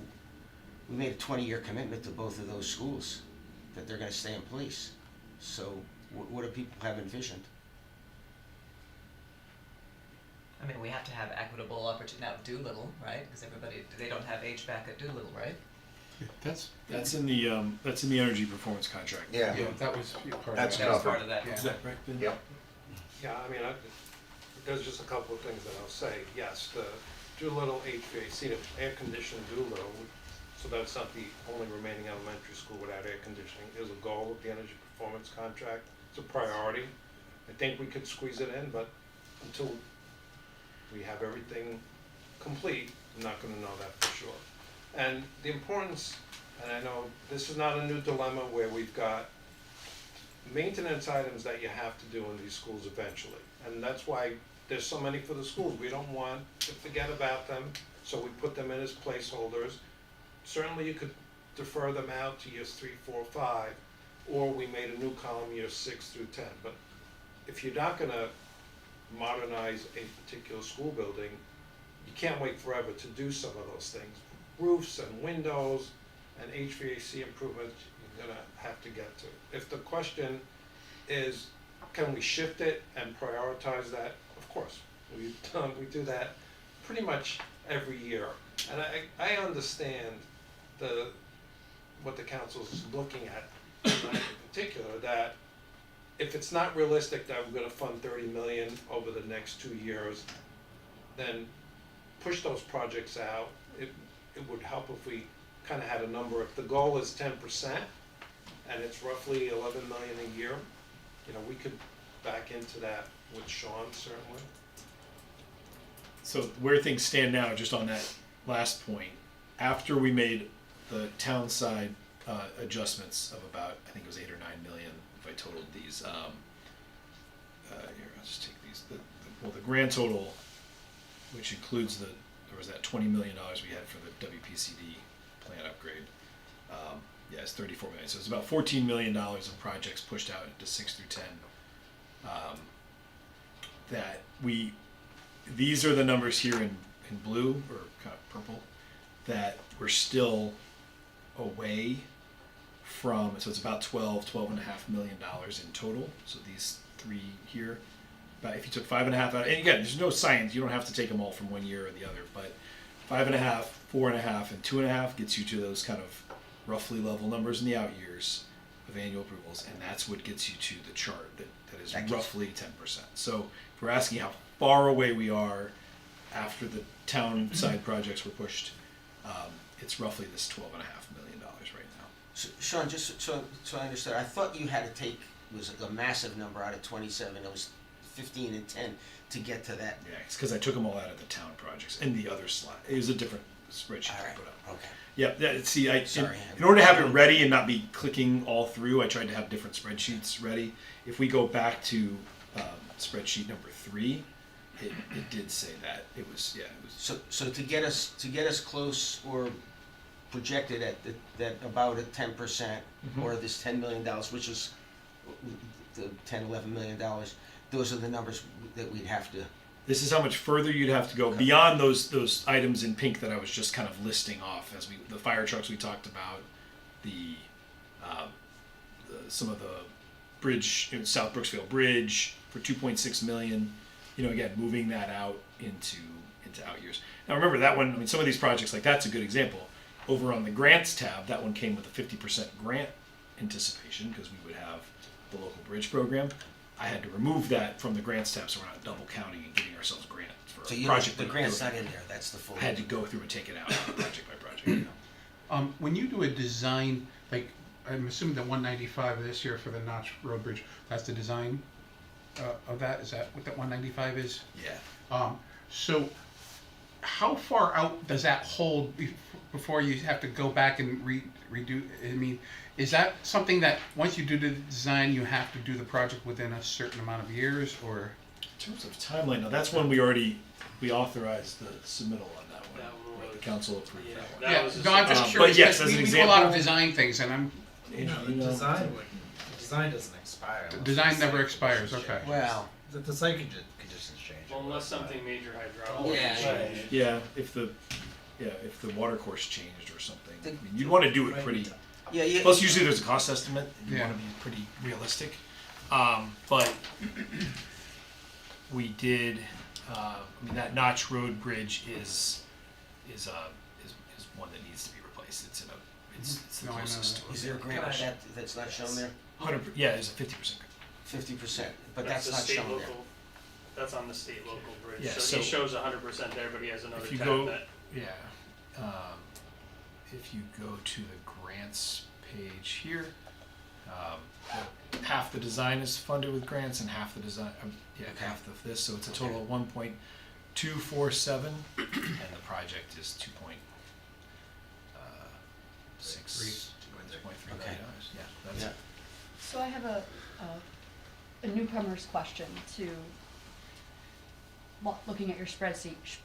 J: we made a 20-year commitment to both of those schools that they're gonna stay in place. So what do people have envisioned?
D: I mean, we have to have equitable opportunity, now Doolittle, right? Because they don't have HVAC at Doolittle, right?
C: That's in the energy performance contract.
A: Yeah.
F: Yeah, that was part
A: That's
F: of
D: That
F: it.
D: was part of that.
F: Yeah.
C: Is that right, Ben?
A: Yep.
E: Yeah, I mean, there's just a couple of things that I'll say. Yes, the Doolittle HVAC, the air-conditioned Doolittle, so that's not the only remaining elementary school without air conditioning, is a goal of the energy performance contract. It's a priority. I think we could squeeze it in, but until we have everything complete, I'm not gonna know that for sure. And the importance, and I know this is not a new dilemma where we've got maintenance items that you have to do in these schools eventually. And that's why there's so many for the schools. We don't want to forget about them, so we put them in as placeholders. Certainly you could defer them out to years 3, 4, 5, or we made a new column years 6 through 10. But if you're not gonna modernize a particular school building, you can't wait forever to do some of those things. Roofs and windows and HVAC improvements, you're gonna have to get to. If the question is, can we shift it and prioritize that? Of course, we do that pretty much every year. And I understand what the council's looking at tonight in particular, that if it's not realistic that we're gonna fund 30 million over the next 2 years, then push those projects out. It would help if we kind of had a number. If the goal is 10%, and it's roughly 11 million a year, we could back into that with Sean, certainly.
C: So where things stand now, just on that last point, after we made the town side adjustments of about, I think it was 8 or 9 million, if I totaled these. Here, I'll just take these. The grand total, which includes there was that $20 million we had for the WPCD plant upgrade. It's 34 million. So it's about $14 million of projects pushed out into 6 through 10. These are the numbers here in blue or kind of purple that we're still away from. So it's about $12.5 million in total. So these three here. But if you took 5.5 out, and again, there's no science. You don't have to take them all from one year or the other. But 5.5, 4.5, and 2.5 gets you to those kind of roughly level numbers in the out years of annual approvals, and that's what gets you to the chart that is roughly 10%. So if we're asking how far away we are after the town side projects were pushed, it's roughly this $12.5 million right now.
J: So, Sean, just so I understood, I thought you had to take, it was a massive number out of 27, it was 15 and 10 to get to that.
C: Yeah, it's because I took them all out of the town projects and the other slide. It was a different spreadsheet
J: All right,
C: I put up.
J: okay.
C: Yeah, see,
J: Sorry.
C: in order to have it ready and not be clicking all through, I tried to have different spreadsheets ready. If we go back to spreadsheet number 3, it did say that it was.
J: So to get us close or projected at that about at 10% or this $10 million, which is the $11 million, those are the numbers that we'd have to.
C: This is how much further you'd have to go beyond those items in pink that I was just kind of listing off as the fire trucks we talked about, some of the bridge, South Brooksville Bridge for 2.6 million. Again, moving that out into out years. Now remember that one. I mean, some of these projects like that's a good example. Over on the grants tab, that one came with a 50% grant anticipation because we would have the local bridge program. I had to remove that from the grants tab so we're not double counting and giving ourselves grant for
J: So
C: a project.
J: the grant's not in there, that's the full.
C: I had to go through and take it out project by project.
F: When you do a design, like, I'm assuming the 195 this year for the Notch Road Bridge, that's the design of that? Is that what that 195 is?
C: Yeah.
F: So how far out does that hold before you have to go back and redo? I mean, is that something that once you do the design, you have to do the project within a certain amount of years, or?
C: In terms of timeline, now that's one we authorized the submittal on that one.
K: That one
C: Right, the
K: was-
C: council approved
K: yeah,
C: that one.
K: that
F: Yeah,
K: was a
F: no, I'm just
C: but
F: curious.
C: yes,
F: 'cause
C: as an
F: we do a lot of
C: example-
F: design things, and I'm
L: Design doesn't expire. unless
F: design
L: the
F: never
L: site
F: expires.
L: conditions
F: Okay.
L: change.
J: Well,
L: The site conditions change.
K: Well, unless something major hydraulic.
J: Yeah.
C: Yeah, if the water course changed or something. I mean, you'd want to do it pretty.
J: yeah.
C: Plus, usually there's a cost estimate. You
F: Yeah.
C: want to be pretty realistic. But we did. I mean, that Notch Road Bridge is one that needs to be replaced. It's the
F: No, I know
C: closest
F: that.
C: to
J: Is there a grant that's not shown there?
C: 100. Yeah, it's a 50%.
J: 50%, but
K: That's
J: that's
K: the
J: not
K: state
J: shown there.
K: local, that's on the state local bridge.
C: Yeah,
K: So he
C: so-
K: shows 100% there, but he has another
C: If you
K: tab
C: go,
K: that,
C: yeah, if you go to the grants page here, half the design is funded with grants and half the design, half of this. So it's a total of 1.247, and the project is
L: $6.3
J: Okay.
L: million. Yeah, that's
J: Yeah.
L: it.
B: So I have a newcomer's question to looking at your spreadsheets.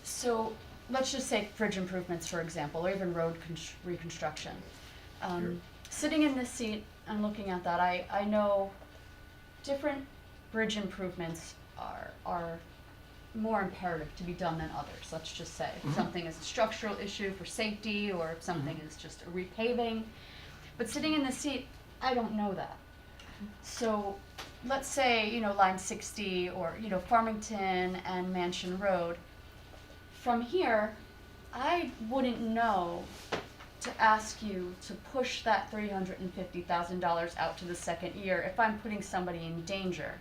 B: So let's just say bridge improvements, for example, or even road reconstruction. Sitting in this seat and looking at that, I know different bridge improvements are more imperative to be done than others, let's just say. If something is a structural issue for safety, or if something is just a repaving. But sitting in the seat, I don't know that. So let's say, line 60 or, Farmington and Mansion Road. From here, I wouldn't know to ask you to push that $350,000 out to the second year if I'm putting somebody in danger.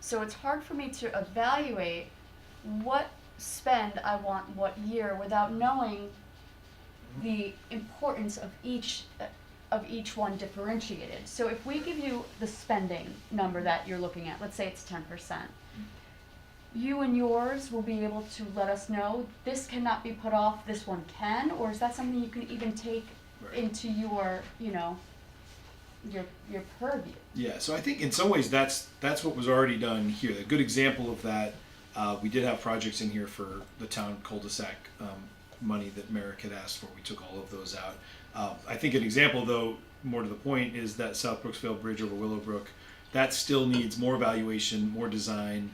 B: So it's hard for me to evaluate what spend I want what year without knowing the importance of each one differentiated. So if we give you the spending number that you're looking at, let's say it's 10%, you and yours will be able to let us know this cannot be put off, this one can, or is that something you can even take into your, your purview?
C: Yeah, so I think in some ways that's what was already done here. A good example of that, we did have projects in here for the town cul-de-sac money that Merrick had asked for. We took all of those out. I think an example, though, more to the point, is that South Brooksville Bridge over Willowbrook. That still needs more evaluation, more design.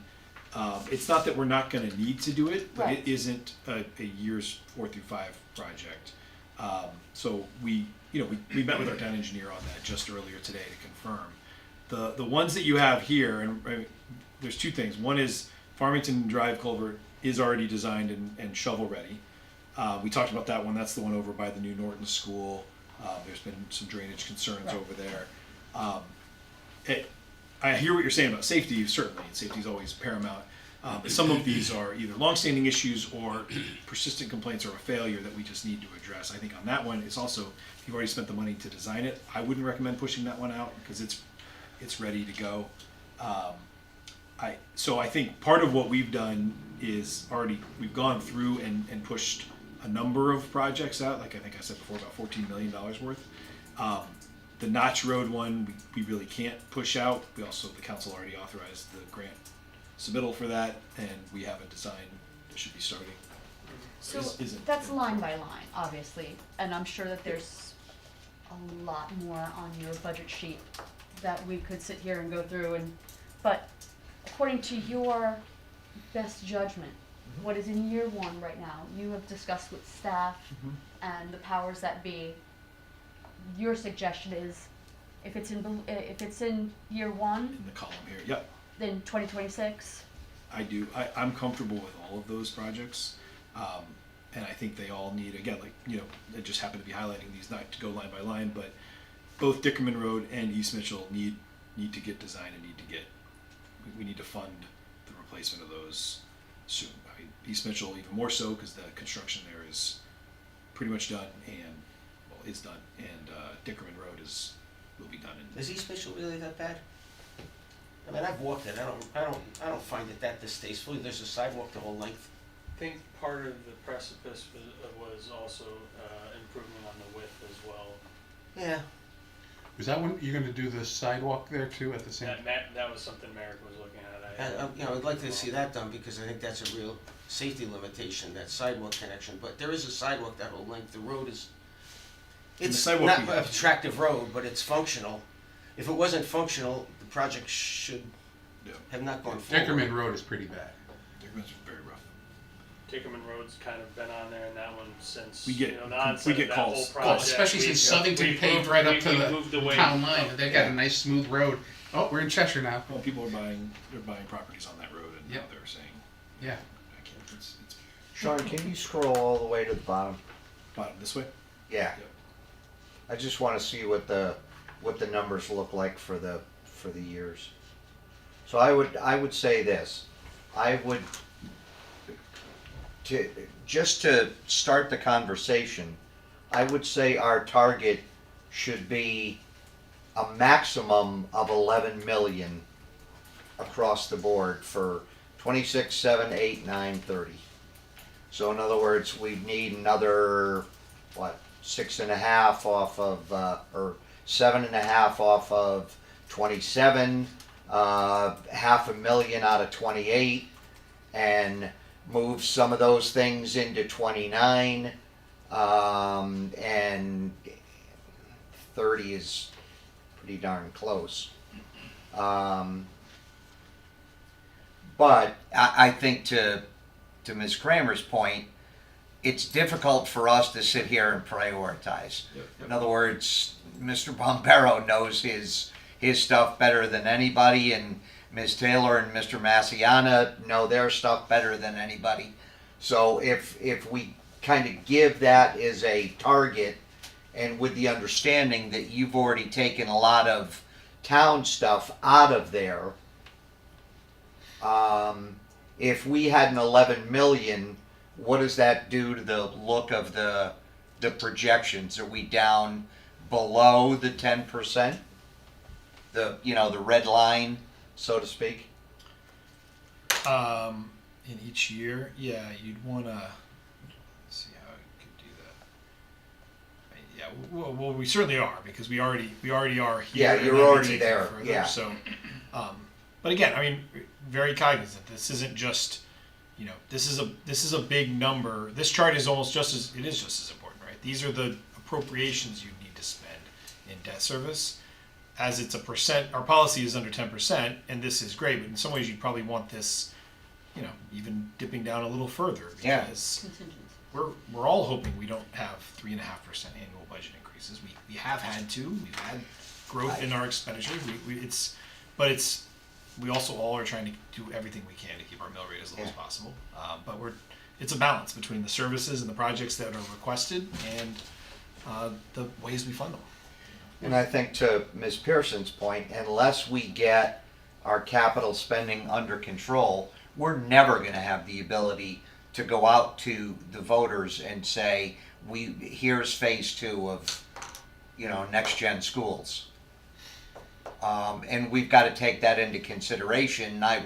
C: It's not that we're not going to need to do it, but
B: Right.
C: it isn't a years 4 through 5 project. So we met with our town engineer on that just earlier today to confirm. The ones that you have here, and there's two things. One is Farmington Drive culvert is already designed and shovel ready. We talked about that one. That's the one over by the new Norton School. There's been some drainage concerns over there. I hear what you're saying about safety, certainly, and safety is always paramount. Some of these are either longstanding issues or persistent complaints or a failure that we just need to address. I think on that one, it's also, if you've already spent the money to design it, I wouldn't recommend pushing that one out because it's ready to go. So I think part of what we've done is we've gone through and pushed a number of projects out, like I think I said before, about $14 million worth. The Notch Road one, we really can't push out. The council already authorized the grant submittal for that, and we have a design that should be starting.
B: So
C: Isn't-
B: that's line by line, obviously, and I'm sure that there's a lot more on your budget sheet that we could sit here and go through but according to your best judgment, what is in year one right now, you have discussed with staff and the powers that be, your suggestion is if it's in year one,
C: In the column here, yep.
B: then 2026?
C: I do. I'm comfortable with all of those projects. And I think they all need, again, I just happen to be highlighting these not to go line by line, but both Dickerman Road and East Mitchell need to get designed and we need to fund the replacement of those soon. I mean, East Mitchell even more so because the construction there is pretty much done is done. And Dickerman Road will be done.
J: Is East Mitchell really that bad? I mean, I've walked it. I don't find it that distasteful. There's a sidewalk the whole length.
K: I think part of the precipice was also improvement on the width as well.
J: Yeah.
F: Is that when you're gonna do the sidewalk there too at the same?
K: That was something Merrick was looking at.
J: I'd like to see that done because I think that's a real safety limitation, that sidewalk connection. But there is a sidewalk that whole length. The road is.
C: And the
J: It's
C: sidewalk
J: not
C: we
J: an
C: have-
J: attractive road, but it's functional. If it wasn't functional, the project should
C: Yeah.
J: have not gone forward.
F: Dickerman Road is pretty bad.
C: Dickerman's very rough.
K: Dickerman Road's kind of been on there, and that one since
C: We get-
K: the onset
C: we get
K: of that
C: calls.
K: whole project.
F: Especially
K: we've-
F: since Southington
K: we've
F: paved
K: moved-
F: right up
K: we-
F: to
K: we
F: the
K: moved away
F: town
K: from-
F: line, and they've got a nice smooth road. Oh, we're in Cheshire now.
C: Well, people are buying properties on that road, and now
F: Yep.
C: they're saying,
F: Yeah.
C: I can't. It's
A: Sean, can you scroll all the way to the bottom?
C: bottom this way.
A: Yeah.
C: Yep.
A: I just want to see what the numbers look like for the years. So I would say this. I would to start the conversation, I would say our target should be a maximum of 11 million across the board for 26, 7, 8, 9, 30. So in other words, we need another what, 6.5 off of, or 7.5 off of 27, $500,000 out of 28, and move some of those things into 29, and 30 is pretty darn close. But I think to Ms. Kramer's point, it's difficult for us to sit here and prioritize. In other words, Mr. Bombero knows his stuff better than anybody, and Ms. Taylor and Mr. Massiana know their stuff better than anybody. So if we kind of give that as a target, and with the understanding that you've already taken a lot of town stuff out of there, if we had an 11 million, what does that do to the look of the projections? Are we down below the 10%? The red line, so to speak?
C: In each year, yeah, you'd want to see how I could do that. Yeah, well, we certainly are, because we already are here.
A: Yeah,
C: and
A: you're
C: then we
A: already
C: take it
A: there,
C: further.
A: yeah.
C: So, but again, I mean, very cognizant. This isn't just, this is a big number. This chart is just as important, right? These are the appropriations you need to spend in debt service. As it's a percent, our policy is under 10%, and this is great, but in some ways you'd probably want this, even dipping down a little further, because we're all hoping we don't have 3.5% annual budget increases. We have had to. We've had growth in our expenditures. We also all are trying to do everything we can to keep our mill rate as low as possible. But it's a balance between the services and the projects that are requested and the ways we fund them.
A: And I think to Ms. Pearson's point, unless we get our capital spending under control, we're never going to have the ability to go out to the voters and say, here's phase 2 of, next gen schools. And we've got to take that into consideration. I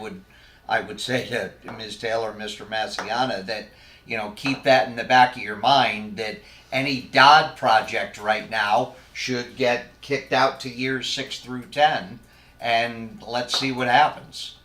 A: would say to Ms. Taylor, Mr. Massiana, that, keep that in the back of your mind, that any Dodd project right now should get kicked out to years 6 through 10, and let's see what happens.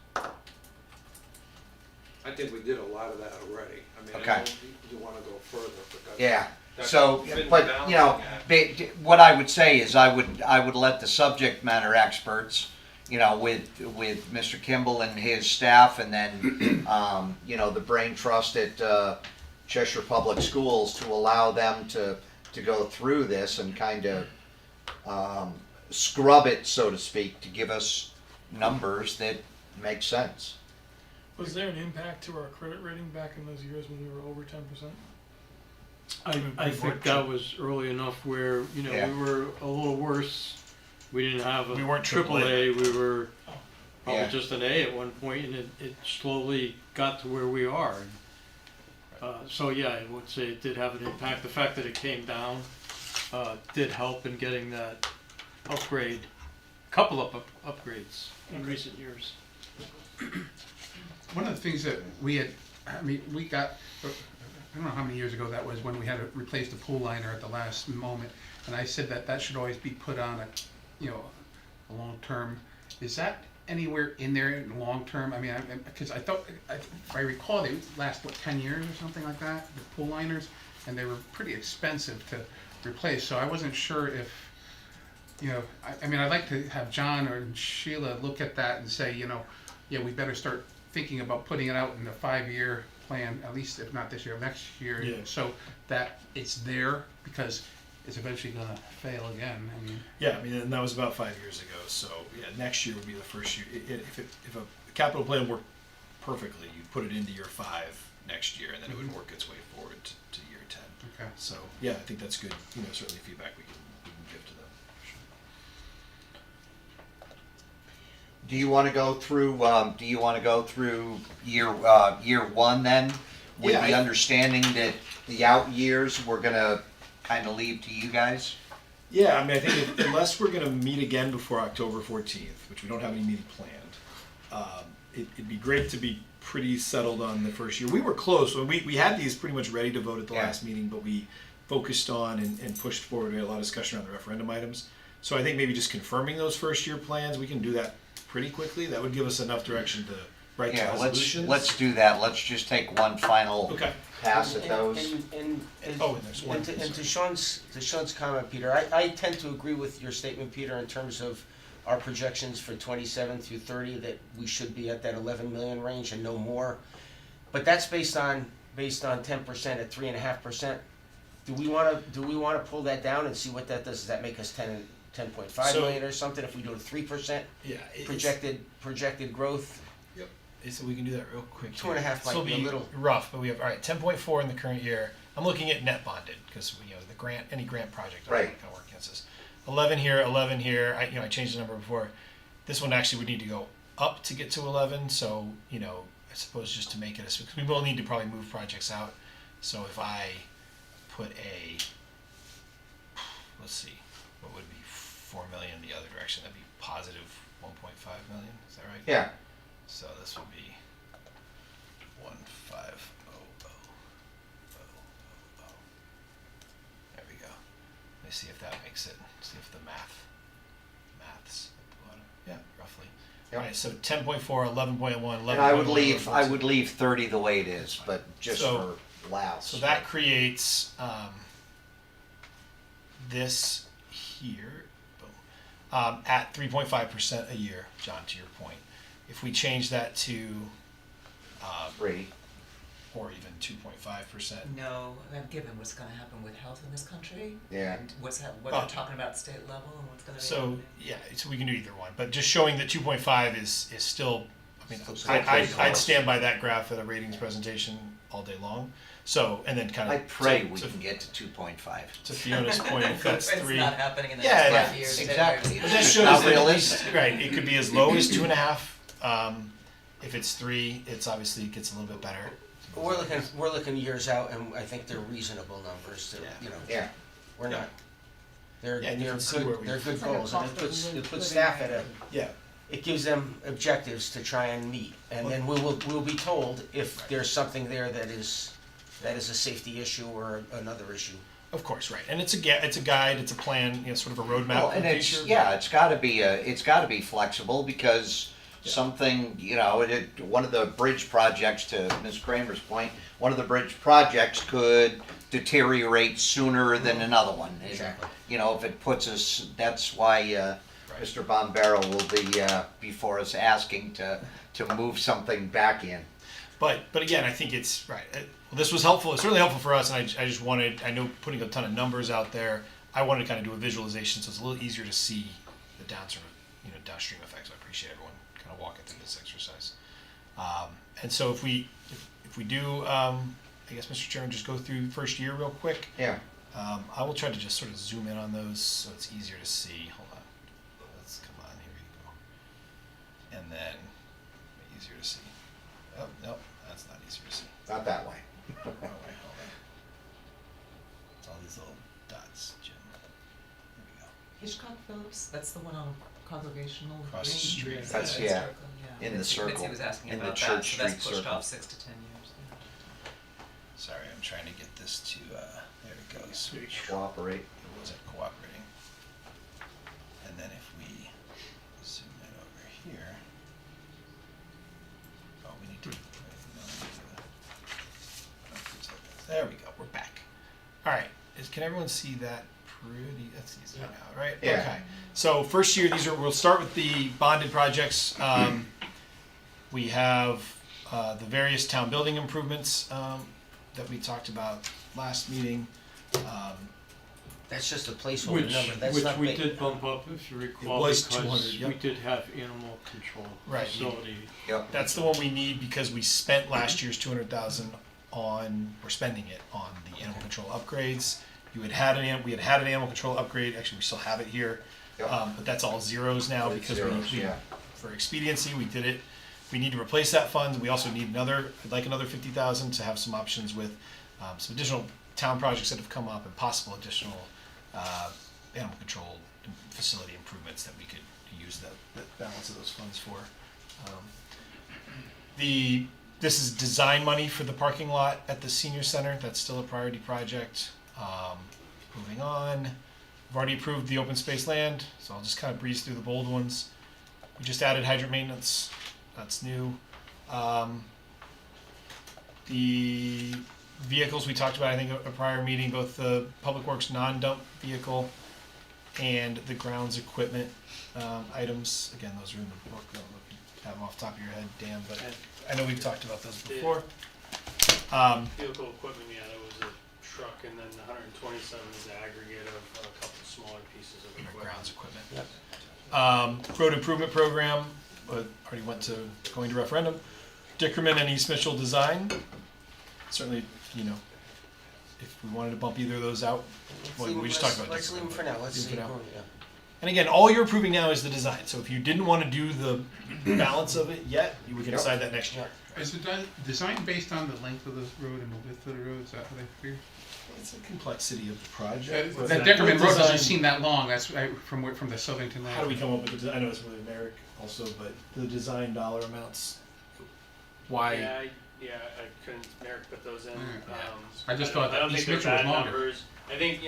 E: I think we did a lot of that already. I mean,
A: Okay.
E: I know you want to go further, but that's.
A: Yeah.
E: that's
A: So,
E: been
A: but
E: balancing act.
A: what I would say is I would let the subject matter experts, with Mr. Kimball and his staff, and then the brain trust at Cheshire Public Schools, to allow them to go through this and kind of scrub it, so to speak, to give us numbers that make sense.
G: Was there an impact to our credit rating back in those years when we were over 10%?
H: I think that was early enough where,
A: Yeah.
H: we were a little worse. We didn't have
C: We
H: a
C: weren't
H: triple
C: AAA.
H: A, we were probably
A: Yeah.
H: just an A at one point, and it slowly got to where we are. So yeah, I would say it did have an impact. The fact that it came down did help in getting that upgrade, couple of upgrades in recent years.
F: One of the things that we got, I don't know how many years ago that was, when we had to replace the pool liner at the last moment, and I said that should always be put on a long term. Is that anywhere in there in the long term? I mean, because I thought, if I recall, they last 10 years or something like that, the pool liners, and they were pretty expensive to replace. So I wasn't sure if, I mean, I'd like to have John or Sheila look at that and say, we better start thinking about putting it out in the 5-year plan, at least if not this year, next year,
C: Yeah.
F: so that it's there, because it's eventually gonna fail again. I mean,
C: Yeah, I mean, and that was about 5 years ago. So yeah, next year would be the first year. If a capital plan worked perfectly, you'd put it into year 5 next year, and then it would work its way forward to year 10.
F: okay.
C: So yeah, I think that's good. Certainly feedback we can give to them.
A: Do you want to go through year 1 then, with
C: Yeah,
A: the
C: I-
A: understanding that the out years we're gonna kind of leave to you guys?
C: Yeah, I mean, I think unless we're going to meet again before October 14th, which we don't have any meeting planned, it'd be great to be pretty settled on the first year. We were close. We had these pretty much ready to vote at the
A: Yeah.
C: last meeting, but focused on and pushed forward. We had a lot of discussion around the referendum items. So I think maybe just confirming those first year plans, we can do that pretty quickly. That would give us enough direction to write
A: Yeah,
C: resolutions.
A: let's do that. Let's just take one final
C: Okay.
A: pass at those.
J: And
C: Oh, and there's one.
J: and to Sean's comment, Peter, I tend to agree with your statement, Peter, in terms of our projections for 27 through 30, that we should be at that 11 million range and no more. But that's based on 10% at 3.5%. Do we wanna pull that down and see what that does? Does that make us 10.5
C: So-
J: million or something if we do a 3%
C: Yeah.
J: projected growth?
C: So we can do that real quick.
J: 2.5 might
C: This will
J: be a little-
C: rough, but we have, all right, 10.4 in the current year. I'm looking at net bonded, because, any grant project
A: Right.
C: kind of work against this. 11 here, 11 here, I changed the number before. This one actually would need to go up to get to 11, so, I suppose just to make it, because we will need to probably move projects out. So if I put let's see, what would be 4 million the other direction, that'd be positive 1.5 million, is that right?
A: Yeah,
C: So this would be 1500. There we go. Let me see if that makes it. See if the maths at the bottom. Yeah, roughly.
A: Yep.
C: All right. So 10.4, 11.1, 11.1.
A: and I would leave 30 the way it is, but just
C: So-
A: for laughs.
C: So that creates this here, boom, at 3.5% a year, John, to your point. If we change that to,
A: 3.
C: or even 2.5%,
D: No, given what's gonna happen with health in this country.
A: Yeah.
D: And what
C: Oh.
D: they're talking about state level and what's gonna be.
C: so
D: happening.
C: yeah, so we can do either one, but just showing that 2.5 is still,
A: Still
C: I'd
A: pretty close.
C: stand by that graph at a ratings presentation all day long. So, and then kind of.
A: I pray we can get to 2.5.
C: To Fiona's point, if that's
D: It's
C: 3.
D: not happening in the
C: Yeah,
D: next
C: yeah,
D: 5 years, 10
A: exactly.
D: years.
C: But that
A: It's
C: shows
A: not
C: that at
A: realistic.
C: least, right, it could be as low as 2.5. If it's 3, it's obviously it gets a little bit better.
J: We're looking years out, and I think they're reasonable numbers.
A: Yeah.
J: We're not. They're
C: Yeah, and you
J: they're
C: can see where
J: good.
C: we-
J: They're good
B: It's like a
J: goals, and
B: cost of
J: it puts
B: living
J: staff at
B: rate.
C: Yeah.
J: it gives them objectives to try and meet, and then we'll be told if there's something there that is a safety issue or another issue.
C: Of course, right, and it's a guide, it's a plan, sort of a roadmap
A: Well,
C: for
A: and
C: the
A: it's,
C: future.
A: yeah, it's gotta be flexible, because something, one of the bridge projects, to Ms. Kramer's point, one of the bridge projects could deteriorate sooner than another one. And,
J: Exactly.
A: if it puts us, that's why, Mr. Bombero will be, before us asking to move something back in.
C: But again, I think it's right. Well, this was helpful. It's really helpful for us, and I just wanted. I know putting a ton of numbers out there. I wanted to kind of do a visualization, so it's a little easier to see the downstream effects. I appreciate everyone kind of walking through this exercise. And so if we do, I guess, Mr. Chairman, just go through first year real quick.
A: Yeah.
C: I will try to just sort of zoom in on those so it's easier to see. Hold on. Come on. Here we go. And then easier to see. Oh no, that's not easier to see.
A: Not that way.
C: Oh, wait, hold on. It's all these little dots, Jim. There we go.
D: Hitchcock Phillips, that's the one on Congregational.
C: Across the
D: Green?
C: street.
A: That's,
D: the
A: yeah,
D: historical, yeah.
A: in the
D: Mitzi-
A: circle,
D: Mitzi was asking
A: in the
D: about that,
A: Church
D: so that's
A: Street
D: pushed
A: circle.
D: off 6 to 10 years.
C: Sorry, I'm trying to get this to, there it goes.
A: Cooperate.
C: It wasn't cooperating. And then if we zoom in over here. Oh, we need to. There we go, we're back. All right, can everyone see that pretty, that's easy now, right?
A: Yeah.
C: Okay, so first year, we'll start with the bonded projects. We have the various town building improvements that we talked about last meeting.
J: That's just a placeholder number. That's
H: Which
J: not
H: we
J: big.
H: did bump up, if you recall,
C: was
H: because
C: 200, yep.
H: we did have animal control
C: Right.
H: facility.
A: Yep.
C: That's the one we need because we spent last year's 200,000 on, we're spending it on the animal control upgrades. We had an animal control upgrade, actually we still have it here,
A: Yep.
C: but that's all zeros now
A: It's
C: because
A: zeros,
C: we,
A: yeah.
C: for expediency, we did it. We need to replace that fund. We also need I'd like another 50,000 to have some options with some additional town projects that have come up and possible additional animal control facility improvements that we could use the balance of those funds for. This is design money for the parking lot at the senior center. That's still a priority project. Moving on, we've already approved the open space land, so I'll just kind of breeze through the bold ones. We just added hydrant maintenance, that's new. The vehicles we talked about, I think, a prior meeting, both the Public Works non-dump vehicle and the grounds equipment items. Again, those are in the book, don't look, have them off the top of your head, Dan, but I know we've talked about those before.
K: Vehicle equipment, yeah, that was a truck, and then the 127 is the aggregate of a couple smaller pieces of equipment.
C: Grounds equipment. Road improvement program, already went to going to referendum. Dickerman and East Mitchell design. Certainly, you know, if we wanted to bump either of those out, well, we just talked about
J: Let's leave them for now, let's
C: Leave
J: see.
C: it for now.
J: Yeah.
C: And again, all you're approving now is the design. So if you didn't want to do the balance of it yet, we can decide that next year.
F: Is the design based on the length of the road and the width of the road? Is that how they figure?
C: It's the complexity of the project. but
F: That Deckerman
C: with
F: Road
C: design-
F: doesn't seem that long. That's from the Southington land.
C: How do we come up with the design? I know it's really Merrick also, but the design dollar amounts. Why?
K: I couldn't, Merrick put those in.
F: Yeah.
K: I
F: I just thought
K: I don't
F: that
K: think
F: East
K: they're
F: Mitchell was
K: bad
F: longer.
K: numbers. I think,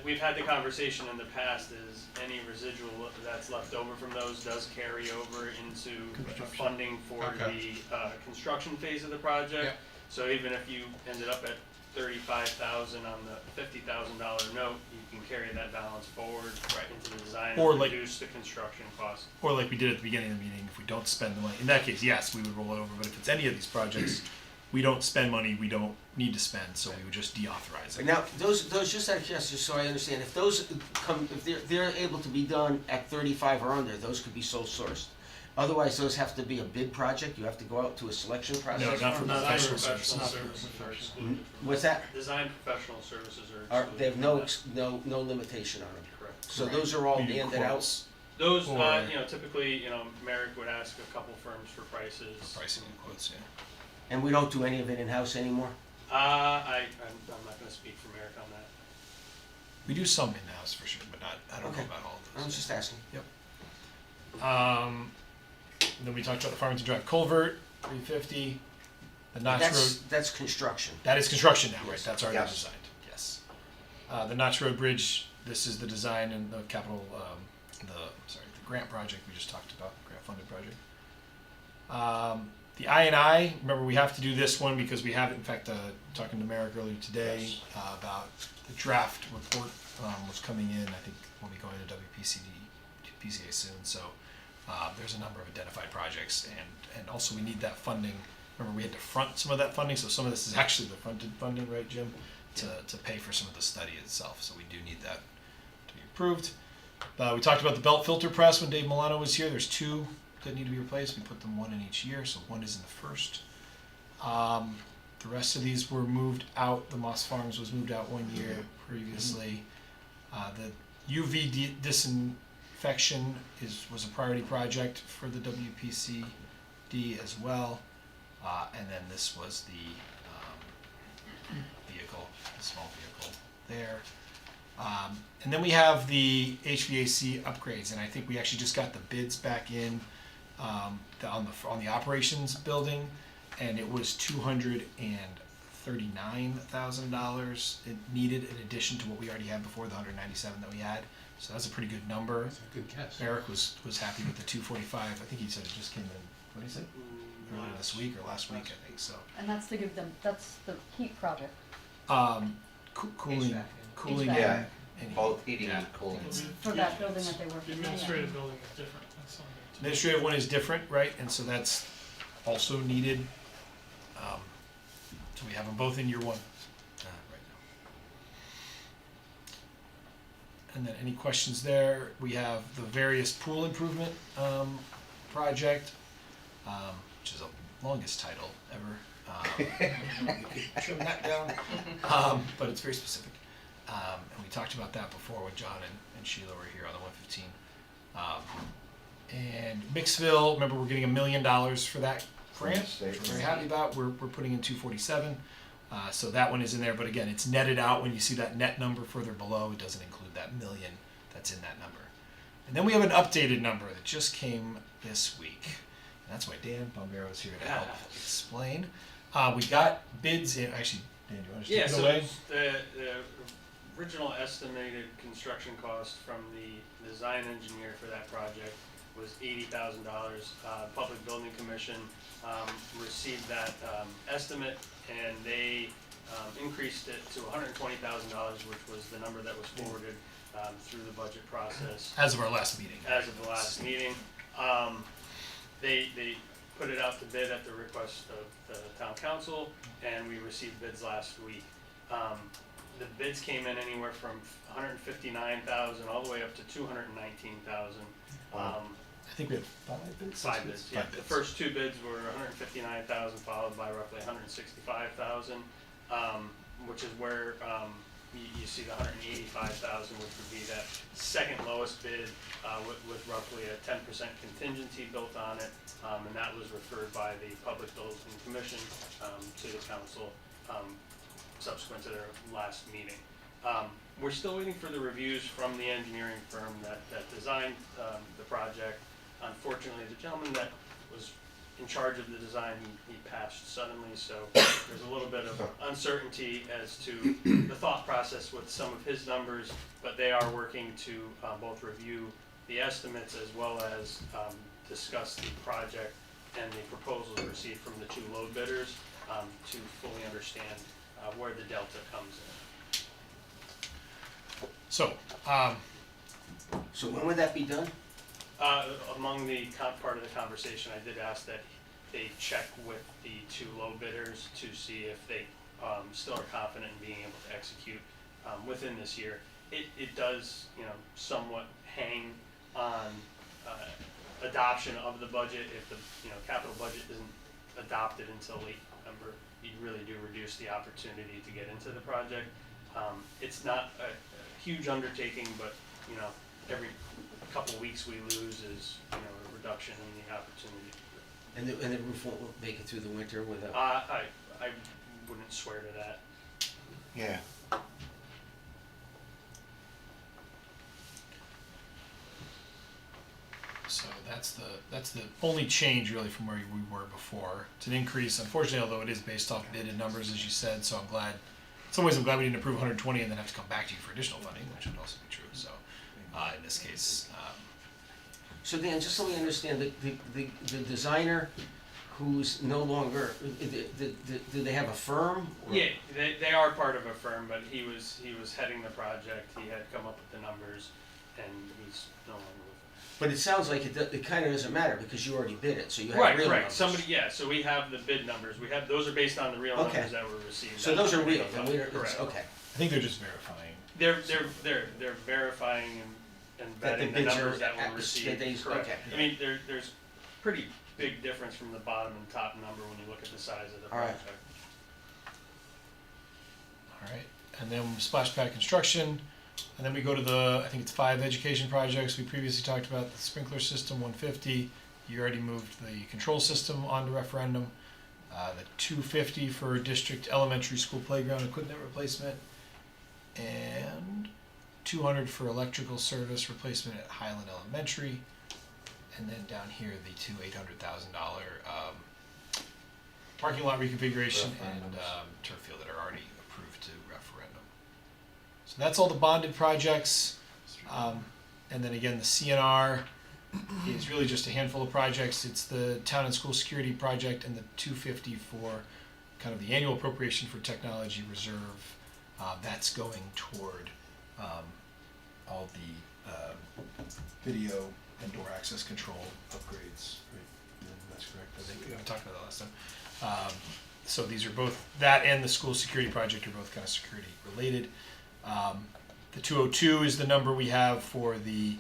K: we've had the conversation in the past is any residual that's left over from those does carry over into
C: Construction.
K: funding for
F: Okay.
K: the construction phase of the project.
F: Yeah.
K: So even if you ended up at 35,000 on the $50,000 note, you can carry that balance forward into the design
C: Or
K: and
C: like-
K: reduce the construction cost.
C: Or like we did at the beginning of the meeting, if we don't spend the money, in that case, yes, we would roll it over, but if it's any of these projects, we don't spend money we don't need to spend, so we would just deauthorize
J: But
C: it.
J: now, those just out of curiosity, so I understand, if those come, if they're able to be done at 35 or under, those could be sole sourced. Otherwise, those have to be a bid project, you have to go out to a selection process?
C: No, not for
K: Not
C: professional
K: professional
C: services.
K: services are excluded from
J: What's that?
K: Design professional services are
J: Are,
K: excluded.
J: they have
K: from
J: no
K: that.
J: no limitation on them?
K: Correct.
J: So those are all
C: We do
J: banded out?
C: quotes,
K: Those,
C: Or-
K: typically, Merrick would ask a couple firms for prices.
C: pricing and quotes, yeah.
J: And we don't do any of it in-house anymore?
K: I'm not gonna speak for Merrick on that.
C: We do some in-house for sure, but I don't know
J: Okay.
C: about all of
J: I'm
C: those.
J: just asking.
C: Then we talked about the Farmington Drive culvert, 350, the Notch Road.
J: That's construction.
C: That is construction now, right?
J: Yes.
C: That's already
A: Yes.
C: designed, yes. The Notch Road Bridge, this is the design and the capital, the grant project we just talked about, grant funded project. The I&I, remember we have to do this one because we have it, in fact, talking to Merrick earlier today about the draft report was coming in, I think we'll be going to PCA soon, so there's a number of identified projects and also we need that funding. Remember we had to front some of that funding, so some of this is actually the fronted funding, right, Jim? To pay for some of the study itself, so we do need that to be approved. We talked about the belt filter press when Dave Milano was here. There's two that need to be replaced. We put them one in each year, so one is in the first. The rest of these were moved out. The Moss Farms was moved out 1 year previously. The UV disinfection was a priority project for the WPCD as well. And then this was the vehicle, the small vehicle there. And then we have the HVAC upgrades, and I think we actually just got the bids back in on the operations building, and it was $239,000 it needed in addition to what we already had before, the 197 that we had. So that's a pretty good number.
F: That's a good guess.
C: Eric was happy with the 245. I think he said it just came in. What did he say? Earlier this week or last week, I think so.
B: And that's to give them, that's the heat project.
C: Cooling,
D: HVAC.
C: cooling,
B: HVAC.
A: Yeah,
C: and heat.
A: both heating and cooling.
B: For that building that they work
G: The
B: in.
G: administrative building is different, that's on there too.
C: Administrative one is different, right? And so that's also needed. So we have them both in year one right now. And then any questions there? We have the various pool improvement project, which is the longest title ever. We could trim that down, but it's very specific. And we talked about that before when John and Sheila were here on the 115. And Mixville, remember we're getting $1 million for that grant, which we're very happy about. We're putting in 247. So that one is in there, but again, it's netted out. When you see that net number further below, it doesn't include that million that's in that number. And then we have an updated number that just came this week. And that's why Dan Bombero is here to help explain. We got bids in, actually, Dan, do you want to just take it away?
K: The original estimated construction cost from the design engineer for that project was $80,000. Public Building Commission received that estimate, and they increased it to $120,000, which was the number that was forwarded through the budget process.
C: As of our last meeting.
K: As of the last meeting. They put it out to bid at the request of the town council, and we received bids last week. The bids came in anywhere from $159,000 all the way up to $219,000.
C: I think we have 5 bids.
K: 5 bids, yeah.
C: 5 bids.
K: The first 2 bids were $159,000, followed by roughly $165,000, which is where you see the $185,000, which would be that second lowest bid with roughly a 10% contingency built on it, and that was referred by the Public Building Commission to the council subsequent to their last meeting. We're still waiting for the reviews from the engineering firm that designed the project. Unfortunately, the gentleman that was in charge of the design, he passed suddenly, so there's a little bit of uncertainty as to the thought process with some of his numbers, but they are working to both review the estimates as well as discuss the project and the proposals received from the 2 low bidders to fully understand where the delta comes in.
C: So,
J: So when would that be done?
K: Among the part of the conversation, I did ask that they check with the 2 low bidders to see if they still are confident in being able to execute within this year. It does, somewhat hang on adoption of the budget. If the capital budget isn't adopted until late November, you really do reduce the opportunity to get into the project. It's not a huge undertaking, but every couple weeks we lose is a reduction in the opportunity.
J: And the roof won't make it through the winter without?
K: I wouldn't swear to that.
A: Yeah.
C: so that's the only change really from where we were before. It's an increase, unfortunately, although it is based off bidded numbers, as you said, so I'm glad, in some ways I'm glad we didn't approve 120 and then have to come back to you for additional funding, which would also be true, so, in this case,
J: So Dan, just so we understand, the designer who's no longer, do they have a firm? or-
K: Yeah, they are part of a firm, but he was heading the project. He had come up with the numbers, and he's no longer with
J: But it sounds like it kind of doesn't matter because you already bid it, so you
K: us.
J: have
K: Right,
J: real
K: right.
J: numbers.
K: So we have the bid numbers. Those are based on the real
J: Okay.
K: numbers that were received.
J: So those are
K: That's what
J: real,
K: we
J: and
K: know.
J: we don't,
K: Correct.
J: okay.
C: I think they're just verifying.
K: They're verifying and
J: That the
K: vetting the
J: bids
K: numbers
J: are
K: that were
J: at-
K: received.
J: that they-
K: Correct.
J: okay.
K: I mean, there's pretty big difference from the bottom and top number when you look at the size of the
J: All right.
K: project.
C: All right, and then splash pad construction, and then we go to the, I think it's 5 education projects. We previously talked about the sprinkler system, 150. You already moved the control system onto referendum. The 250 for district elementary school playground equipment replacement, and 200 for electrical service replacement at Highland Elementary. And then down here, the 2 $800,000 parking lot reconfiguration and turf field that are already approved to referendum. So that's all the bonded projects. And then again, the CNR is really just a handful of projects. It's the town and school security project and the 250 for kind of the annual appropriation for technology reserve. That's going toward all the video and door access control upgrades. Right? That's correct. I think we talked about that last time. So these are both, that and the school security project are both kind of security related. The 202 is the number we have for the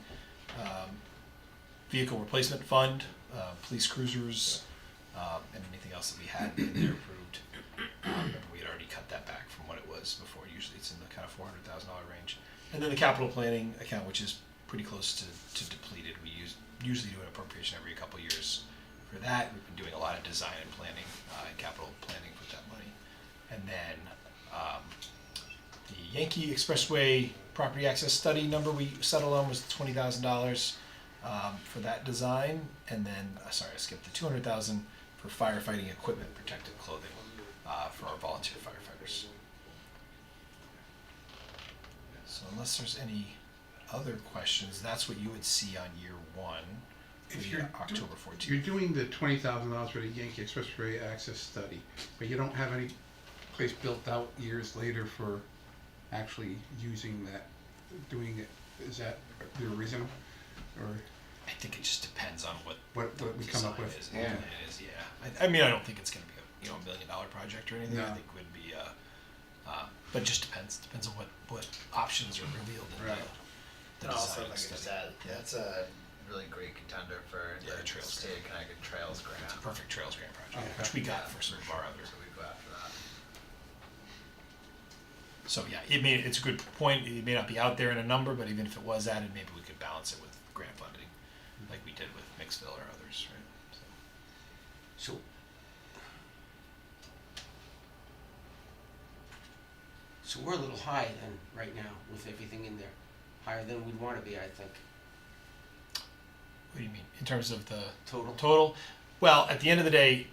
C: vehicle replacement fund, police cruisers, and anything else that we had in there approved. We had already cut that back from what it was before. Usually it's in the kind of $400,000 range. And then the capital planning account, which is pretty close to depleted. We usually do an appropriation every couple years for that. We've been doing a lot of design and planning and capital planning with that money. And then the Yankee Expressway property access study number we settled on was $20,000 for that design. And then, sorry, I skipped the $200,000 for firefighting equipment, protective clothing for our volunteer firefighters. unless there's any other questions, that's what you would see on year one,
F: If
C: the
F: you're
C: October
F: You're
C: 14th.
F: doing the $20,000 for the Yankee Expressway access study, but you don't have any place built out years later for actually using that, doing it. Is that the reason? Or
C: I think it just depends on what
F: what we come up
C: design
F: with?
C: is.
A: Yeah.
C: It is, yeah. I mean, I don't think it's going to be a $1 million project or anything.
F: No.
C: I think it would be, but it just depends. Depends on what options are revealed in
F: Right.
C: the
L: And also,
C: design
L: like I
C: study.
L: said, that's a really great contender for
C: Yeah,
L: the
C: Trails
L: State of Connecticut Trails Grant.
C: It's a perfect Trails Grant project,
F: Okay.
C: which we got for some of our others.
L: So we go after that.
C: So yeah, it's a good point. It may not be out there in a number, but even if it was added, maybe we could balance it with grant funding, like we did with Mixville or others, right?
J: So, so we're a little high then, right now, with everything in there. Higher than we'd wanna be, I think,
C: What do you mean in terms of the
J: total.
C: total? Well, at the end of the day,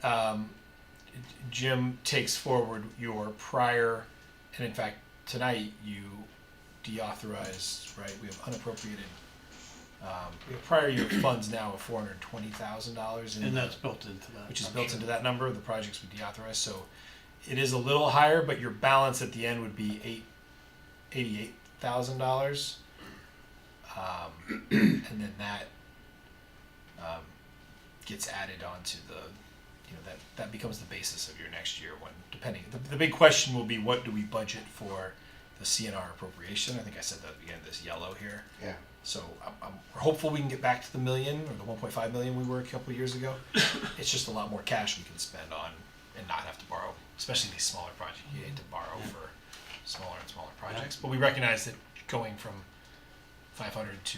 C: Jim takes forward your prior, and in fact, tonight you deauthorized, right? We have unappropriated, we have prior year funds now of $420,000
H: And that's built into that.
C: which is
H: I'm
C: built
H: sure.
C: into that number, the projects we deauthorized. So it is a little higher, but your balance at the end would be $88,000. And then that gets added onto that becomes the basis of your next year when, depending, the big question will be, what do we budget for the CNR appropriation? I think I said that again, this yellow here.
A: Yeah.
C: So we're hopeful we can get back to the million or the 1.5 million we were a couple of years ago. It's just a lot more cash we can spend on and not have to borrow, especially these smaller projects. You need to borrow for smaller and smaller projects. But we recognize that going from 500 to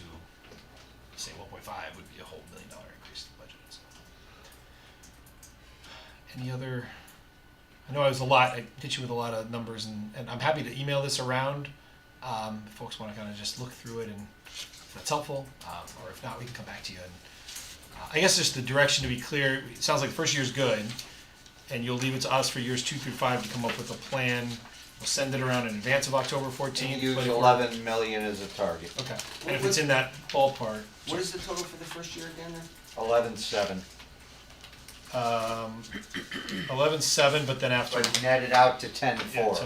C: say 1.5 would be a whole $1 million increase in the budget. So. Any other? I know it was a lot. I hit you with a lot of numbers, and I'm happy to email this around. If folks want to kind of just look through it, and if that's helpful, or if not, we can come back to you. And I guess just the direction to be clear. It sounds like the first year is good, and you'll leave it to us for years 2 through 5 to come up with a plan. We'll send it around in advance of October 14th.
A: Use
C: but if we're-
A: 11 million as a target.
C: Okay. And if it's in that ballpark,
J: What is the total for the first year again then?
A: 11.7.
C: 11.7, but then after
A: But netted out to 10.4
C: yeah, 10.4.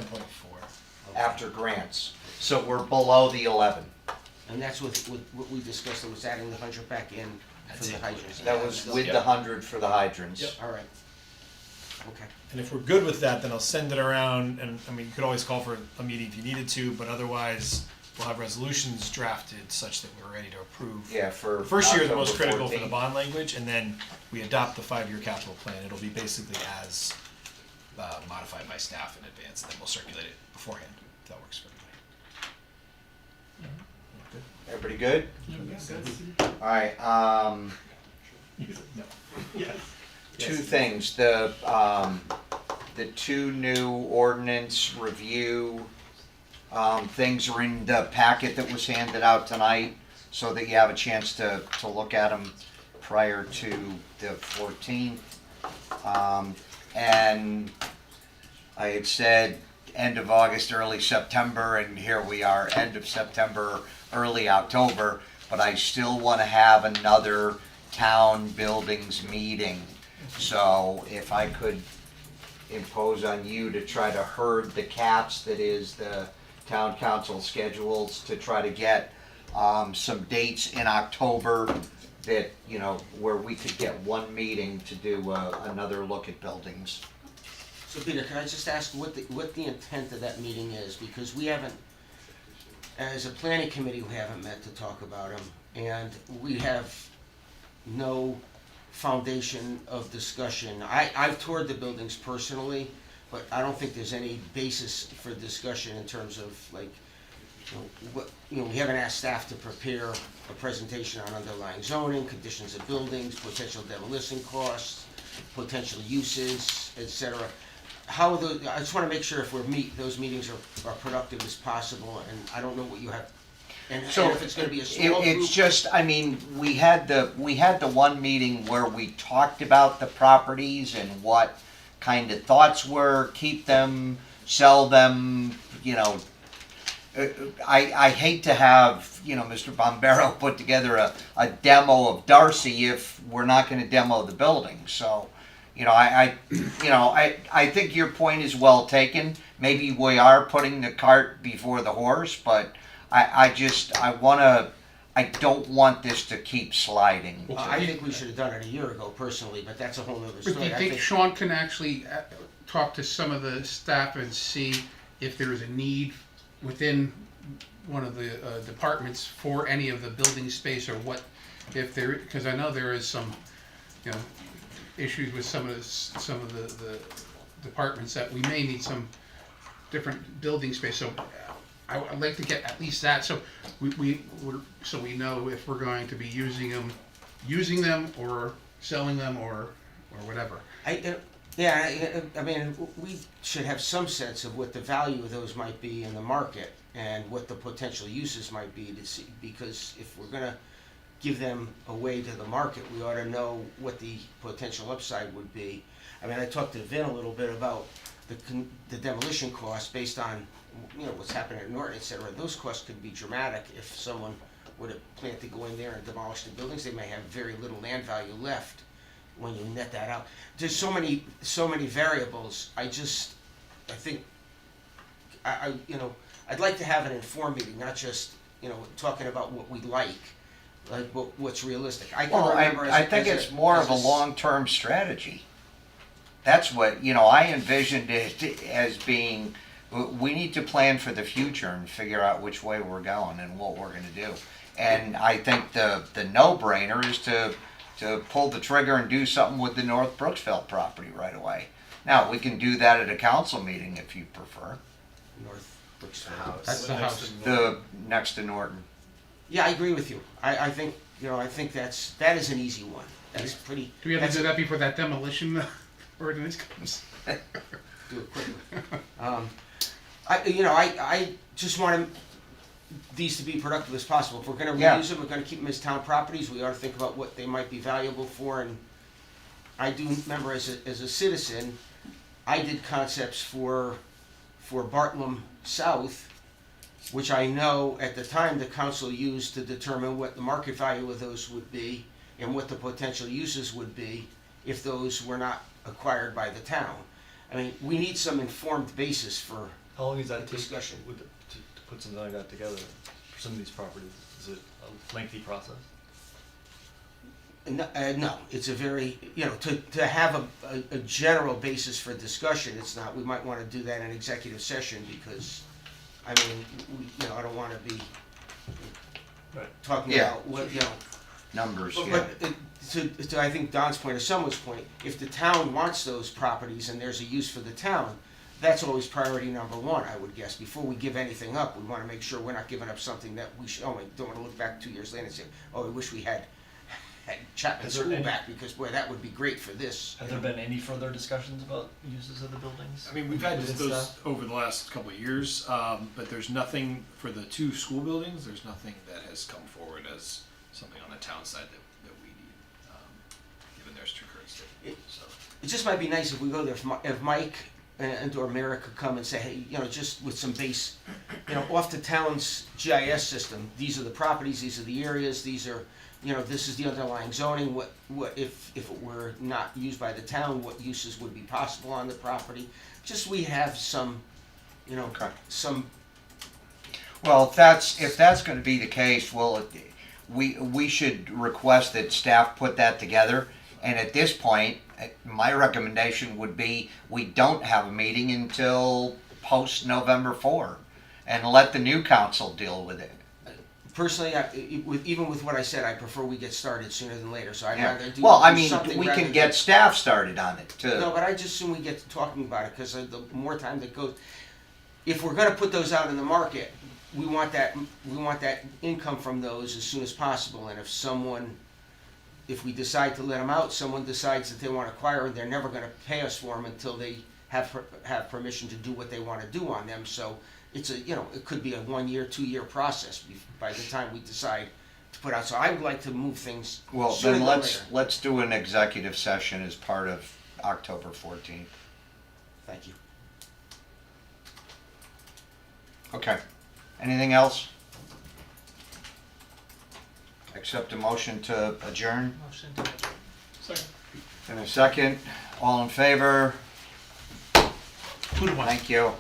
A: after grants. So we're below the 11.
J: And that's with what we discussed, it was adding the 100 back in for
C: That's
J: the
C: it.
J: hydrants.
A: That was with
C: Yeah.
A: the 100 for the hydrants.
C: Yep.
J: All right. Okay.
C: And if we're good with that, then I'll send it around. And I mean, you could always call for a meeting if you needed to, but otherwise, we'll have resolutions drafted such that we're ready to approve.
A: Yeah, for
C: The first year is the most
A: October
C: critical for the
A: 14th.
C: bond language, and then we adopt the 5-year capital plan. It'll be basically as modified by staff in advance, and then we'll circulate it beforehand. If that works for everybody.
A: Everybody good? All right, two things. The 2 new ordinance review things are in the packet that was handed out tonight, so that you have a chance to look at them prior to the 14th. And I had said end of August, early September, and here we are, end of September, early October, but I still want to have another town buildings meeting. So if I could impose on you to try to herd the cats, that is the town council schedules, to try to get some dates in October that, you know, where we could get one meeting to do another look at buildings.
J: So Peter, can I just ask what the intent of that meeting is? Because we haven't, as a planning committee, we haven't met to talk about them. And we have no foundation of discussion. I've toured the buildings personally, but I don't think there's any basis for discussion in terms of like, we haven't asked staff to prepare a presentation on underlying zoning, conditions of buildings, potential demolition costs, potential uses, etc. I just wanna make sure if those meetings are productive as possible, and I don't know what you have, and if it's gonna be a small group.
A: It's just, I mean, we had the one meeting where we talked about the properties and what kind of thoughts were, keep them, sell them, you know, I hate to have, Mr. Bombero put together a demo of Darcy if we're not gonna demo the building, so, I think your point is well taken. Maybe we are putting the cart before the horse, but I don't want this to keep sliding.
J: I think we should have done it a year ago personally, but that's a whole other
F: But do
J: story.
F: you
J: I
F: think Sean can actually talk to some of the staff and see if there is a need within one of the departments for any of the building space, or what, if there, because I know there is some, issues with some of the departments that we may need some different building space, so I'd like to get at least that, so we know if we're going to be using them or selling them or whatever.
J: I mean, we should have some sense of what the value of those might be in the market and what the potential uses might be to see, because if we're gonna give them away to the market, we ought to know what the potential upside would be. I mean, I talked to Vin a little bit about the demolition costs based on, what's happening at Norton, et cetera. Those costs could be dramatic if someone were to plan to go in there and demolish the buildings. They may have very little land value left when you net that out. There's so many variables. I think, I'd like to have an informed meeting, not just, talking about what we like what's realistic. I can
A: Well,
J: remember
A: I think it's more of a long-term strategy. That's what, I envisioned it as being, we need to plan for the future and figure out which way we're going and what we're gonna do. And I think the no-brainer is to pull the trigger and do something with the North Brooksville property right away. Now, we can do that at a council meeting if you prefer,
J: North Brooksville.
L: House.
F: That's the house.
A: the, next to Norton.
J: Yeah, I agree with you. I think, I think that is an easy one. That's pretty.
F: Do we have to
J: that's-
F: do that before that demolition ordinance comes?
J: Do it quickly. I just want these to be productive as possible. If we're gonna
A: Yeah.
J: reuse them, we're gonna keep them as town properties, we ought to think about what they might be valuable for, and I do remember as a citizen, I did concepts for Bartlett South, which I know at the time the council used to determine what the market value of those would be and what the potential uses would be if those were not acquired by the town. I mean, we need some informed basis for
M: How long does that take
J: discussion.
M: to put something like that together for some of these properties? Is it a lengthy process?
J: No, it's a very, to have a general basis for discussion, it's not, we might want to do that in executive session because, I mean, I don't want to be
M: Right.
J: talking
A: Yeah.
J: about what,
A: Numbers,
J: But,
A: yeah.
J: to I think Don's point or someone's point, if the town wants those properties and there's a use for the town, that's always priority number one, I would guess. Before we give anything up, we want to make sure we're not giving up something that we should, we don't want to look back 2 years later and say, we wish we had Chapman
M: Has there
J: School
M: any-
J: back because, boy, that would be great for this.
M: Have there been any further discussions about uses of the buildings?
C: I mean, we've had
M: within
C: those
M: staff?
C: over the last couple of years, but there's nothing for the two school buildings, there's nothing that has come forward as something on the town side that we need, given their current state, so.
J: It just might be nice if we go there, if Mike and or Mara could come and say, hey, just with some base, off the town's GIS system, these are the properties, these are the areas, these are, this is the underlying zoning, what if it were not used by the town, what uses would be possible on the property? Just we have some,
A: Okay.
J: some,
A: Well, if that's gonna be the case, we should request that staff put that together. And at this point, my recommendation would be, we don't have a meeting until post-November 4, and let the new council deal with it.
J: personally, even with what I said, I prefer we get started sooner than later, so I'd
A: Yeah.
J: rather do
A: Well, I
J: do
A: mean,
J: something
A: we
J: rather
A: can
J: than-
A: get staff started on it, too.
J: No, but I just assume we get to talking about it, because the more time that goes, if we're gonna put those out in the market, we want that income from those as soon as possible, and if we decide to let them out, someone decides that they wanna acquire them, they're never gonna pay us for them until they have permission to do what they wanna do on them, so it's it could be a 1 year, 2 year process by the time we decide to put out, so I would like to move things
A: Well,
J: sooner
A: then
J: than
A: let's
J: later.
A: do an executive session as part of October 14th.
J: Thank you.
A: Okay. Anything else? Accept a motion to adjourn?
I: Motion to adjourn.
G: Second.
A: In a second, all in favor?
H: Who do I?
A: Thank you.